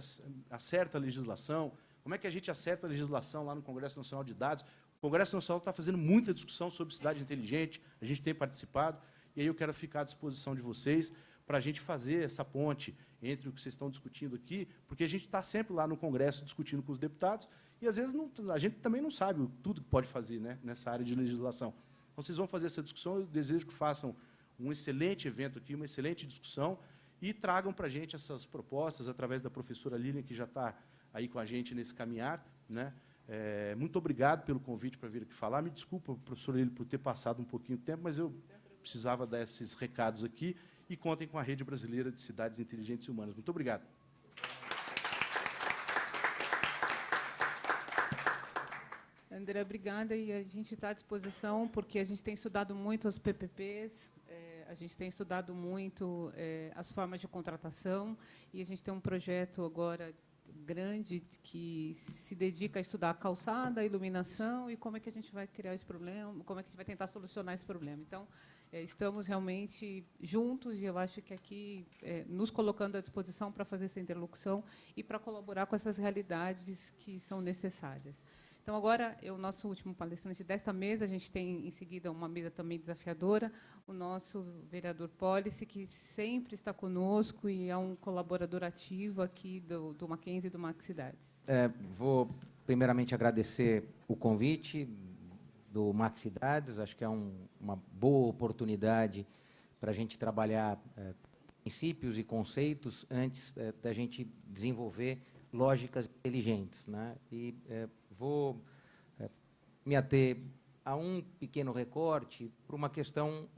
acerta a legislação, como é que a gente acerta a legislação lá no Congresso Nacional de Dados. O Congresso Nacional está fazendo muita discussão sobre cidade inteligente, a gente tem participado, e aí eu quero ficar à disposição de vocês para a gente fazer essa ponte entre o que vocês estão discutindo aqui, porque a gente está sempre lá no Congresso discutindo com os deputados, e às vezes a gente também não sabe tudo que pode fazer, né, nessa área de legislação. Então, vocês vão fazer essa discussão, eu desejo que façam um excelente evento aqui, uma excelente discussão, e tragam para a gente essas propostas, através da professora Lilian, que já está aí com a gente nesse caminhar, né? Muito obrigado pelo convite para vir aqui falar. Me desculpa, professor Lilian, por ter passado um pouquinho de tempo, mas eu precisava dar esses recados aqui, e contem com a Rede Brasileira de Cidades Inteligentes e Humanas. Muito obrigado. André, obrigada, e a gente está à disposição, porque a gente tem estudado muito as PPPs, a gente tem estudado muito as formas de contratação, e a gente tem um projeto agora grande que se dedica a estudar a calçada, a iluminação, e como é que a gente vai criar esse problema, como é que a gente vai tentar solucionar esse problema. Então, estamos realmente juntos, e eu acho que aqui, nos colocando à disposição para fazer essa interlocução e para colaborar com essas realidades que são necessárias. Então, agora, o nosso último palestrante desta mesa, a gente tem, em seguida, uma mesa também desafiadora, o nosso vereador Policy, que sempre está conosco e é um colaborador ativo aqui do Mackenzie e do Maxcidades. Vou, primeiramente, agradecer o convite do Maxcidades. Acho que é uma boa oportunidade para a gente trabalhar princípios e conceitos antes da gente desenvolver lógicas inteligentes, né? E vou me ater a um pequeno recorte por uma questão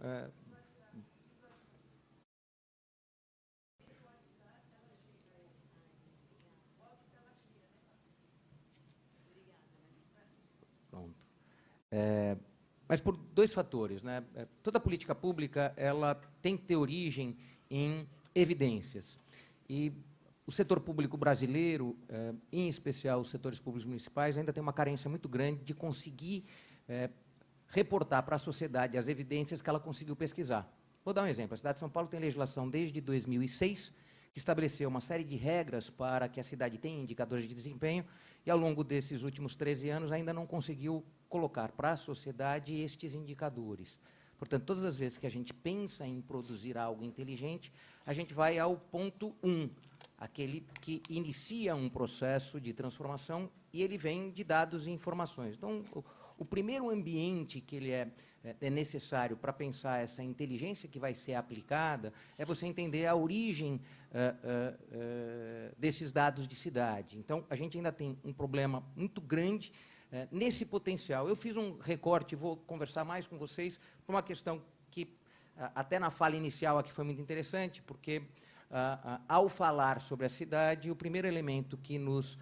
pronto. Mas por dois fatores, né? Toda política pública ela tem que ter origem em evidências, e o setor público brasileiro, em especial os setores públicos municipais, ainda tem uma carência muito grande de conseguir reportar para a sociedade as evidências que ela conseguiu pesquisar. Vou dar um exemplo. A cidade de São Paulo tem legislação desde 2006, que estabeleceu uma série de regras para que a cidade tenha indicadores de desempenho, e ao longo desses últimos 13 anos ainda não conseguiu colocar para a sociedade estes indicadores. Portanto, todas as vezes que a gente pensa em produzir algo inteligente, a gente vai ao ponto 1, aquele que inicia um processo de transformação, e ele vem de dados e informações. Então, o primeiro ambiente que ele é necessário para pensar essa inteligência que vai ser aplicada é você entender a origem desses dados de cidade. Então, a gente ainda tem um problema muito grande nesse potencial. Eu fiz um recorte, vou conversar mais com vocês, por uma questão que, até na fala inicial aqui foi muito interessante, porque ao falar sobre a cidade, o primeiro elemento que nos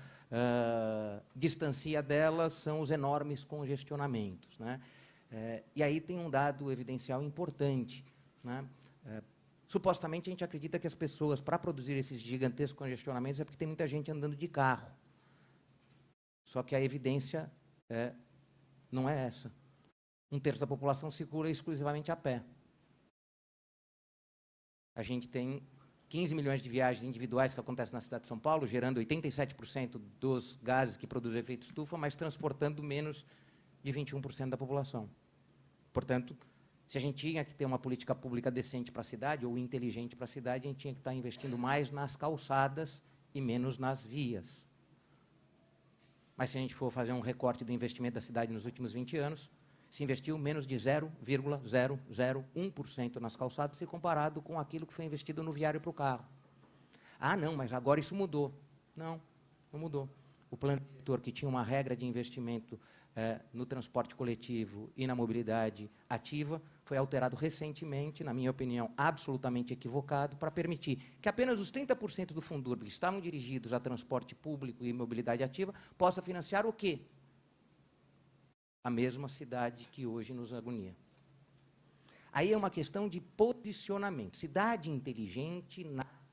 distancia dela são os enormes congestionamentos, né? E aí tem um dado evidencial importante, né? Supostamente, a gente acredita que as pessoas, para produzir esses gigantescos congestionamentos, é porque tem muita gente andando de carro. Só que a evidência não é essa. 1/3 da população circula exclusivamente a pé. A gente tem 15 milhões de viagens individuais que acontecem na cidade de São Paulo, gerando 87% dos gases que produzem efeito estufa, mas transportando menos de 21% da população. Portanto, se a gente tinha que ter uma política pública decente para a cidade, ou inteligente para a cidade, a gente tinha que estar investindo mais nas calçadas e menos nas vias. Mas se a gente for fazer um recorte do investimento da cidade nos últimos 20 anos, se investiu menos de 0,001% nas calçadas, se comparado com aquilo que foi investido no viário para o carro. Ah, não, mas agora isso mudou. Não, não mudou. O plano diretor, que tinha uma regra de investimento no transporte coletivo e na mobilidade ativa, foi alterado recentemente, na minha opinião, absolutamente equivocado, para permitir que apenas os 30% do Fundurb que estavam dirigidos a transporte público e mobilidade ativa possa financiar o quê? A mesma cidade que hoje nos agonia. Aí é uma questão de posicionamento. Cidade inteligente,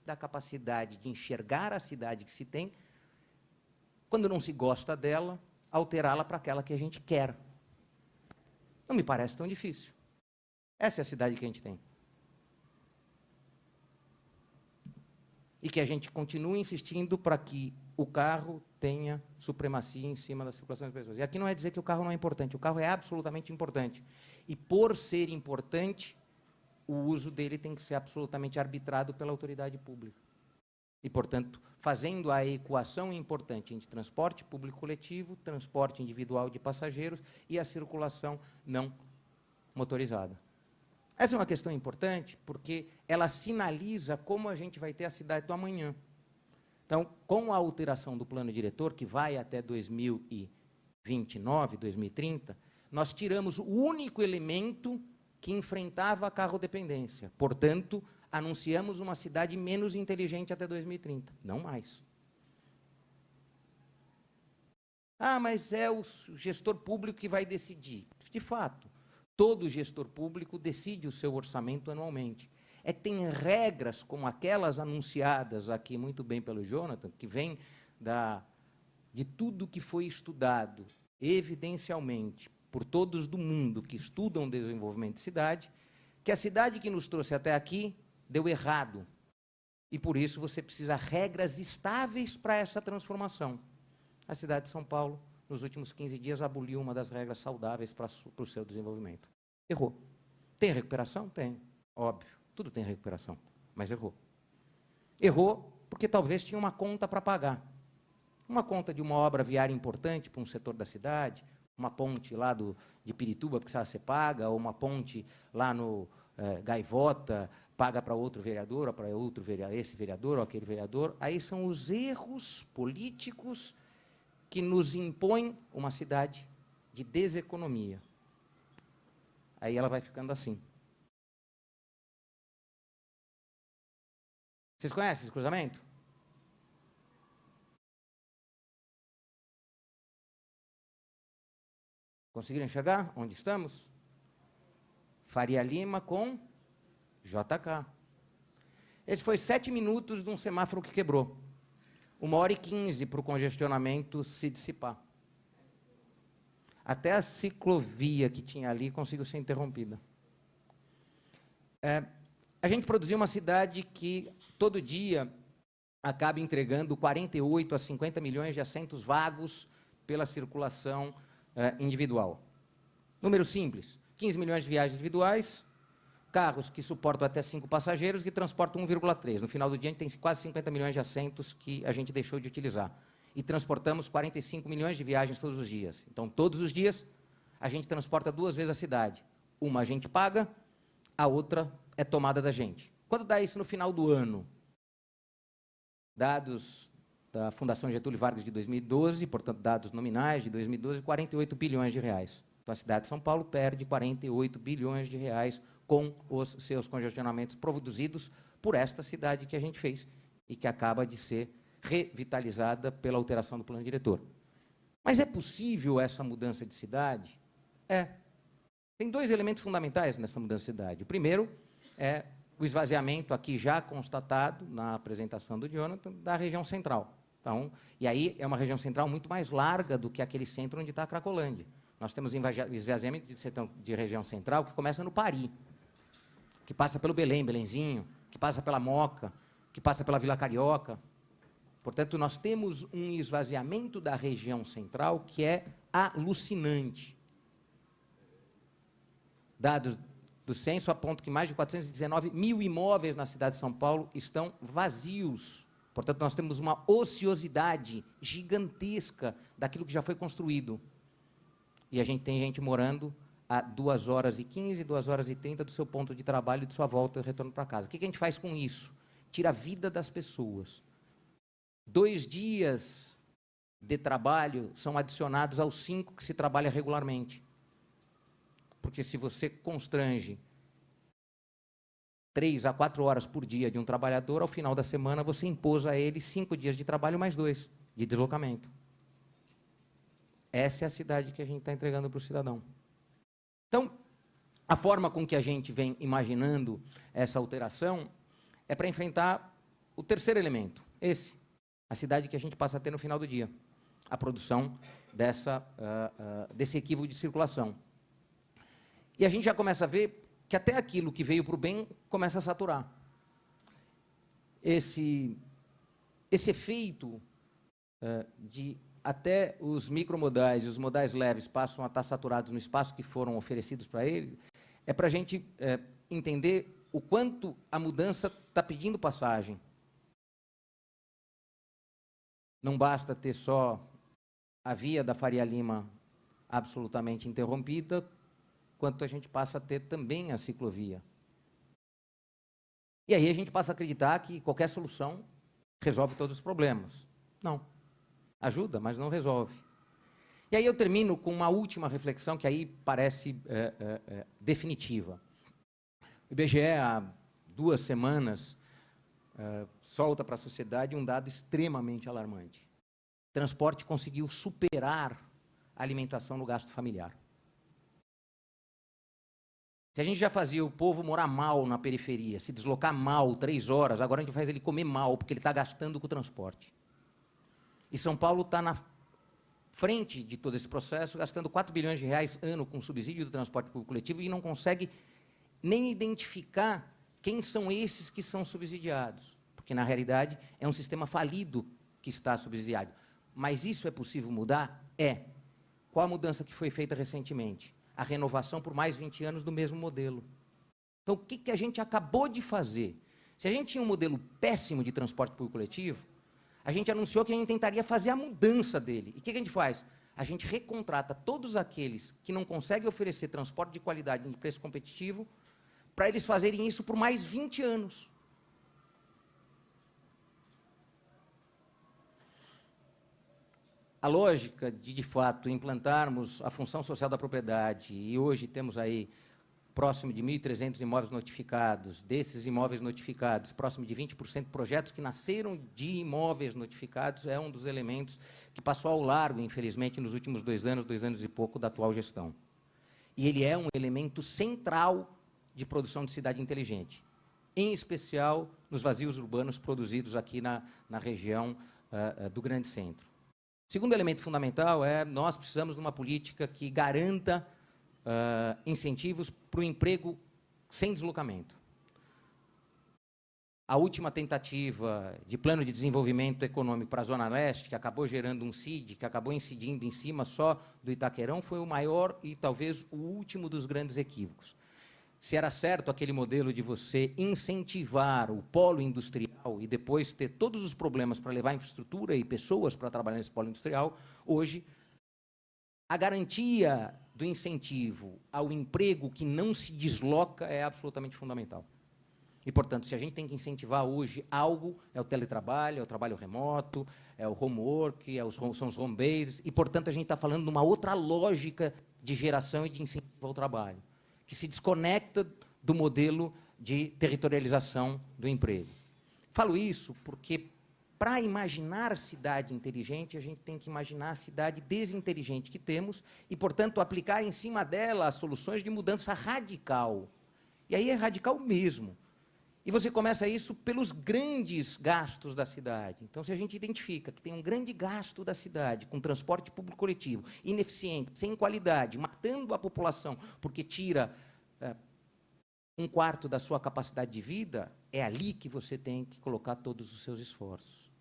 da capacidade de enxergar a cidade que se tem, quando não se gosta dela, alterá-la para aquela que a gente quer. Não me parece tão difícil. Essa é a cidade que a gente tem. E que a gente continue insistindo para que o carro tenha supremacia em cima da circulação das pessoas. E aqui não é dizer que o carro não é importante, o carro é absolutamente importante. E por ser importante, o uso dele tem que ser absolutamente arbitrado pela autoridade pública. E, portanto, fazendo a equação importante entre transporte público coletivo, transporte individual de passageiros e a circulação não motorizada. Essa é uma questão importante porque ela sinaliza como a gente vai ter a cidade do amanhã. Então, com a alteração do plano diretor, que vai até 2029, 2030, nós tiramos o único elemento que enfrentava a carrodependência. Portanto, anunciamos uma cidade menos inteligente até 2030. Não mais. Ah, mas é o gestor público que vai decidir. De fato, todo gestor público decide o seu orçamento anualmente. É que tem regras como aquelas anunciadas aqui muito bem pelo Jonathan, que vem de tudo que foi estudado evidencialmente por todos do mundo que estudam o desenvolvimento de cidade, que a cidade que nos trouxe até aqui deu errado. E por isso você precisa de regras estáveis para essa transformação. A cidade de São Paulo, nos últimos 15 dias, aboliu uma das regras saudáveis para o seu desenvolvimento. Errou. Tem recuperação? Tem. Óbvio. Tudo tem recuperação. Mas errou. Errou porque talvez tinha uma conta para pagar. Uma conta de uma obra viária importante para um setor da cidade, uma ponte lá de Pirituba que precisava ser paga, ou uma ponte lá no Gaivota, paga para outro vereador, ou para outro esse vereador, ou aquele vereador. Aí são os erros políticos que nos impõem uma cidade de deseconomia. Aí ela vai ficando assim. Vocês conhecem esse cruzamento? Conseguiram enxergar onde estamos? Faria Lima com JK. Esse foi 7 minutos de um semáforo que quebrou. 1h15 para o congestionamento se dissipar. Até a ciclovia que tinha ali conseguiu ser interrompida. A gente produziu uma cidade que, todo dia, acaba entregando 48 a 50 milhões de assentos vagos pela circulação individual. Número simples, 15 milhões de viagens individuais, carros que suportam até 5 passageiros que transportam 1,3. No final do dia, a gente tem quase 50 milhões de assentos que a gente deixou de utilizar. E transportamos 45 milhões de viagens todos os dias. Então, todos os dias, a gente transporta 2 vezes a cidade. Uma a gente paga, a outra é tomada da gente. Quando dá isso no final do ano? Dados da Fundação Getúlio Vargas de 2012, portanto, dados nominais de 2012, 48 bilhões de reais. Então, a cidade de São Paulo perde 48 bilhões de reais com os seus congestionamentos produzidos por esta cidade que a gente fez e que acaba de ser revitalizada pela alteração do plano diretor. Mas é possível essa mudança de cidade? É. Tem 2 elementos fundamentais nessa mudança de cidade. O primeiro é o esvaziamento, aqui já constatado na apresentação do Jonathan, da região central. Então, e aí é uma região central muito mais larga do que aquele centro onde está a Cracolândia. Nós temos esvaziamento de região central que começa no Pari, que passa pelo Belém, Belenzinho, que passa pela Moca, que passa pela Vila Carioca. Portanto, nós temos um esvaziamento da região central que é alucinante. Dados do censo apontam que mais de 419 mil imóveis na cidade de São Paulo estão vazios. Portanto, nós temos uma ociosidade gigantesca daquilo que já foi construído. E a gente tem gente morando a 2h15, 2h30 do seu ponto de trabalho, de sua volta e retorno para casa. O que a gente faz com isso? Tira a vida das pessoas. 2 dias de trabalho são adicionados aos 5 que se trabalha regularmente. Porque se você constrange 3 a 4 horas por dia de um trabalhador, ao final da semana você impôs a ele 5 dias de trabalho mais 2 de deslocamento. Essa é a cidade que a gente está entregando para o cidadão. Então, a forma com que a gente vem imaginando essa alteração é para enfrentar o terceiro elemento, a cidade que a gente passa a ter no final do dia, a produção desse equívoco de circulação. E a gente já começa a ver que até aquilo que veio para o bem começa a saturar. Esse efeito de até os micromodais e os modais leves passam a estar saturados no espaço que foram oferecidos para eles, é para a gente entender o quanto a mudança está pedindo passagem. Não basta ter só a via da Faria Lima absolutamente interrompida, quanto a gente passa a ter também a ciclovia. E aí a gente passa a acreditar que qualquer solução resolve todos os problemas. Não. Ajuda, mas não resolve. E aí eu termino com uma última reflexão que aí parece definitiva. O IBGE, há 2 semanas, solta para a sociedade um dado extremamente alarmante. O transporte conseguiu superar a alimentação no gasto familiar. Se a gente já fazia o povo morar mal na periferia, se deslocar mal 3 horas, agora a gente faz ele comer mal, porque ele está gastando com o transporte. E São Paulo está na frente de todo esse processo, gastando 4 bilhões de reais ano com subsídio do transporte público coletivo e não consegue nem identificar quem são esses que são subsidiados. Porque, na realidade, é um sistema falido que está subsidiado. Mas isso é possível mudar? É. Qual a mudança que foi feita recentemente? A renovação por mais 20 anos do mesmo modelo. Então, o que a gente acabou de fazer? Se a gente tinha um modelo péssimo de transporte público coletivo, a gente anunciou que a gente tentaria fazer a mudança dele. E o que a gente faz? A gente recontrata todos aqueles que não conseguem oferecer transporte de qualidade em preço competitivo para eles fazerem isso por mais 20 anos. A lógica de fato, implantarmos a função social da propriedade, e hoje temos aí próximo de 1.300 imóveis notificados, desses imóveis notificados, próximo de 20% de projetos que nasceram de imóveis notificados, é um dos elementos que passou ao largo, infelizmente, nos últimos 2 anos e pouco da atual gestão. E ele é um elemento central de produção de cidade inteligente, em especial nos vazios urbanos produzidos aqui na região do Grande Centro. O segundo elemento fundamental é nós precisamos de uma política que garanta incentivos para o emprego sem deslocamento. A última tentativa de plano de desenvolvimento econômico para a Zona Leste, que acabou gerando um CID, que acabou incidindo em cima só do Itaquerão, foi o maior e talvez o último dos grandes equívocos. Se era certo aquele modelo de você incentivar o polo industrial e depois ter todos os problemas para levar infraestrutura e pessoas para trabalhar nesse polo industrial, hoje a garantia do incentivo ao emprego que não se desloca é absolutamente fundamental. E, portanto, se a gente tem que incentivar hoje algo, é o teletrabalho, é o trabalho remoto, é o homework, são os home bases, e, portanto, a gente está falando de uma outra lógica de geração e de incentivo ao trabalho, que se desconecta do modelo de territorialização do emprego. Falo isso porque, para imaginar cidade inteligente, a gente tem que imaginar a cidade desinteligente que temos e, portanto, aplicar em cima dela as soluções de mudança radical. E aí é radical mesmo. E você começa isso pelos grandes gastos da cidade. Então, se a gente identifica que tem um grande gasto da cidade com transporte público coletivo, ineficiente, sem qualidade, matando a população, porque tira 1/4 da sua capacidade de vida, é ali que você tem que colocar todos os seus esforços.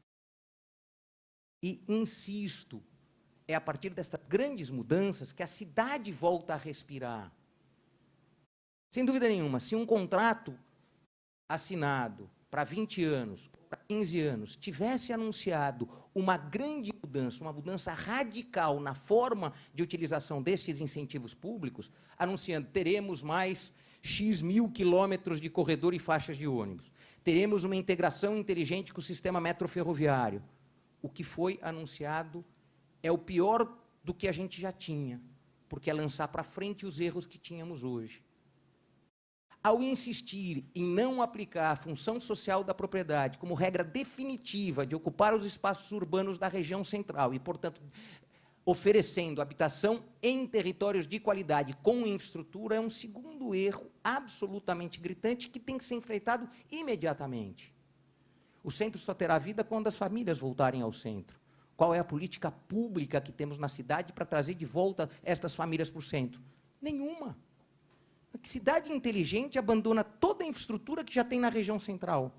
E, insisto, é a partir destas grandes mudanças que a cidade volta a respirar. Sem dúvida nenhuma, se um contrato assinado para 20 anos, para 15 anos, tivesse anunciado uma grande mudança, uma mudança radical na forma de utilização destes incentivos públicos, anunciando teremos mais X mil quilômetros de corredor e faixas de ônibus, teremos uma integração inteligente com o sistema metroferroviário. O que foi anunciado é o pior do que a gente já tinha, porque é lançar para frente os erros que tínhamos hoje. Ao insistir em não aplicar a função social da propriedade como regra definitiva de ocupar os espaços urbanos da região central e, portanto, oferecendo habitação em territórios de qualidade com infraestrutura, é um segundo erro absolutamente gritante que tem que ser enfrentado imediatamente. O centro só terá vida quando as famílias voltarem ao centro. Qual é a política pública que temos na cidade para trazer de volta estas famílias para o centro? Nenhuma. A cidade inteligente abandona toda a infraestrutura que já tem na região central.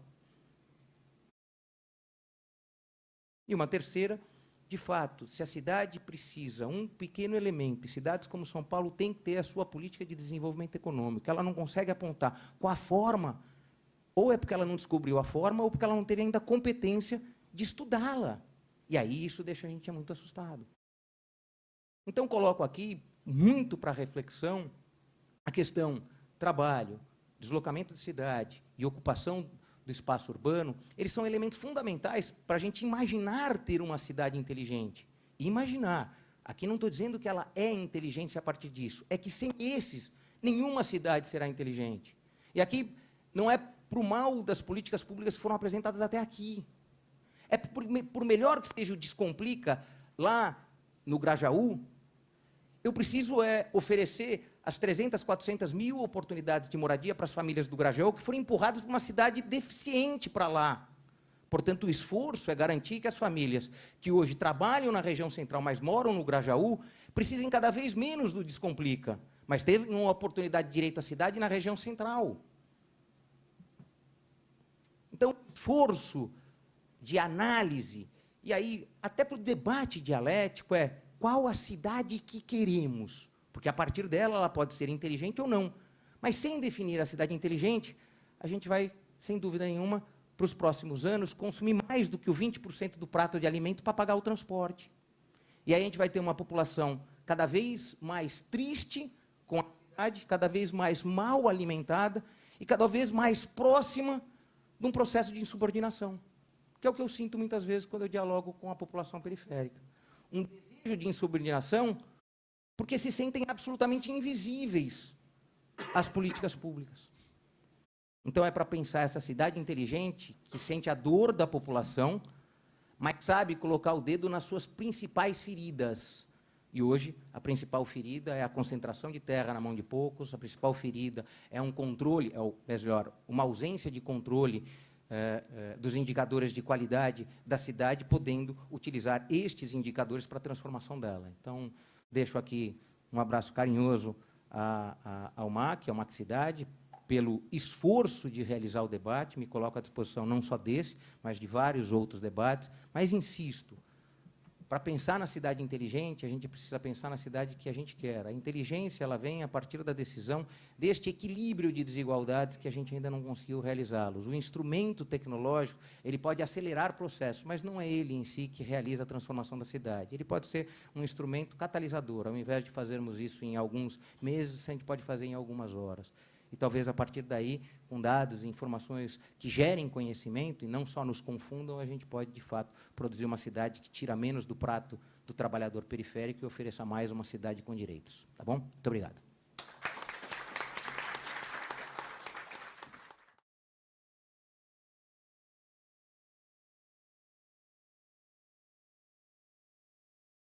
E uma terceira, de fato, se a cidade precisa, um pequeno elemento, e cidades como São Paulo têm que ter a sua política de desenvolvimento econômico, ela não consegue apontar qual a forma, ou é porque ela não descobriu a forma, ou porque ela não teve ainda a competência de estudá-la. E aí isso deixa a gente muito assustado. Então, coloco aqui, muito para reflexão, a questão trabalho, deslocamento de cidade e ocupação do espaço urbano, eles são elementos fundamentais para a gente imaginar ter uma cidade inteligente. E imaginar. Aqui não estou dizendo que ela é inteligente a partir disso. É que sem esses, nenhuma cidade será inteligente. E aqui não é para o mal das políticas públicas que foram apresentadas até aqui. É por melhor que esteja o Descomplica, lá no Grajaú, eu preciso oferecer as 300, 400 mil oportunidades de moradia para as famílias do Grajaú que foram empurradas para uma cidade deficiente para lá. Portanto, o esforço é garantir que as famílias que hoje trabalham na região central, mas moram no Grajaú, precisem cada vez menos do Descomplica, mas teve uma oportunidade de direito à cidade na região central. Então, esforço de análise, e aí, até para o debate dialético, qual a cidade que queremos? Porque, a partir dela, ela pode ser inteligente ou não. Mas, sem definir a cidade inteligente, a gente vai, sem dúvida nenhuma, para os próximos anos, consumir mais do que o 20% do prato de alimento para pagar o transporte. E aí a gente vai ter uma população cada vez mais triste com a cidade, cada vez mais mal alimentada e cada vez mais próxima de um processo de insubordinação, que é o que eu sinto muitas vezes quando eu dialogo com a população periférica. Um desejo de insubordinação porque se sentem absolutamente invisíveis às políticas públicas. Então, é para pensar essa cidade inteligente, que sente a dor da população, mas sabe colocar o dedo nas suas principais feridas. E hoje, a principal ferida é a concentração de terra na mão de poucos, a principal ferida é um controle, melhor, uma ausência de controle dos indicadores de qualidade da cidade, podendo utilizar estes indicadores para a transformação dela. Então, deixo aqui um abraço carinhoso ao MAC, ao MAC Cidade, pelo esforço de realizar o debate, me coloco à disposição não só desse, mas de vários outros debates, mas insisto, para pensar na cidade inteligente, a gente precisa pensar na cidade que a gente quer. A inteligência, ela vem a partir da decisão deste equilíbrio de desigualdades que a gente ainda não conseguiu realizá-los. O instrumento tecnológico, ele pode acelerar processos, mas não é ele em si que realiza a transformação da cidade. Ele pode ser um instrumento catalisador. Ao invés de fazermos isso em alguns meses, a gente pode fazer em algumas horas. E talvez, a partir daí, com dados e informações que gerem conhecimento e não só nos confundam, a gente pode, de fato, produzir uma cidade que tira menos do prato do trabalhador periférico e ofereça mais uma cidade com direitos. Tá bom? Muito obrigado.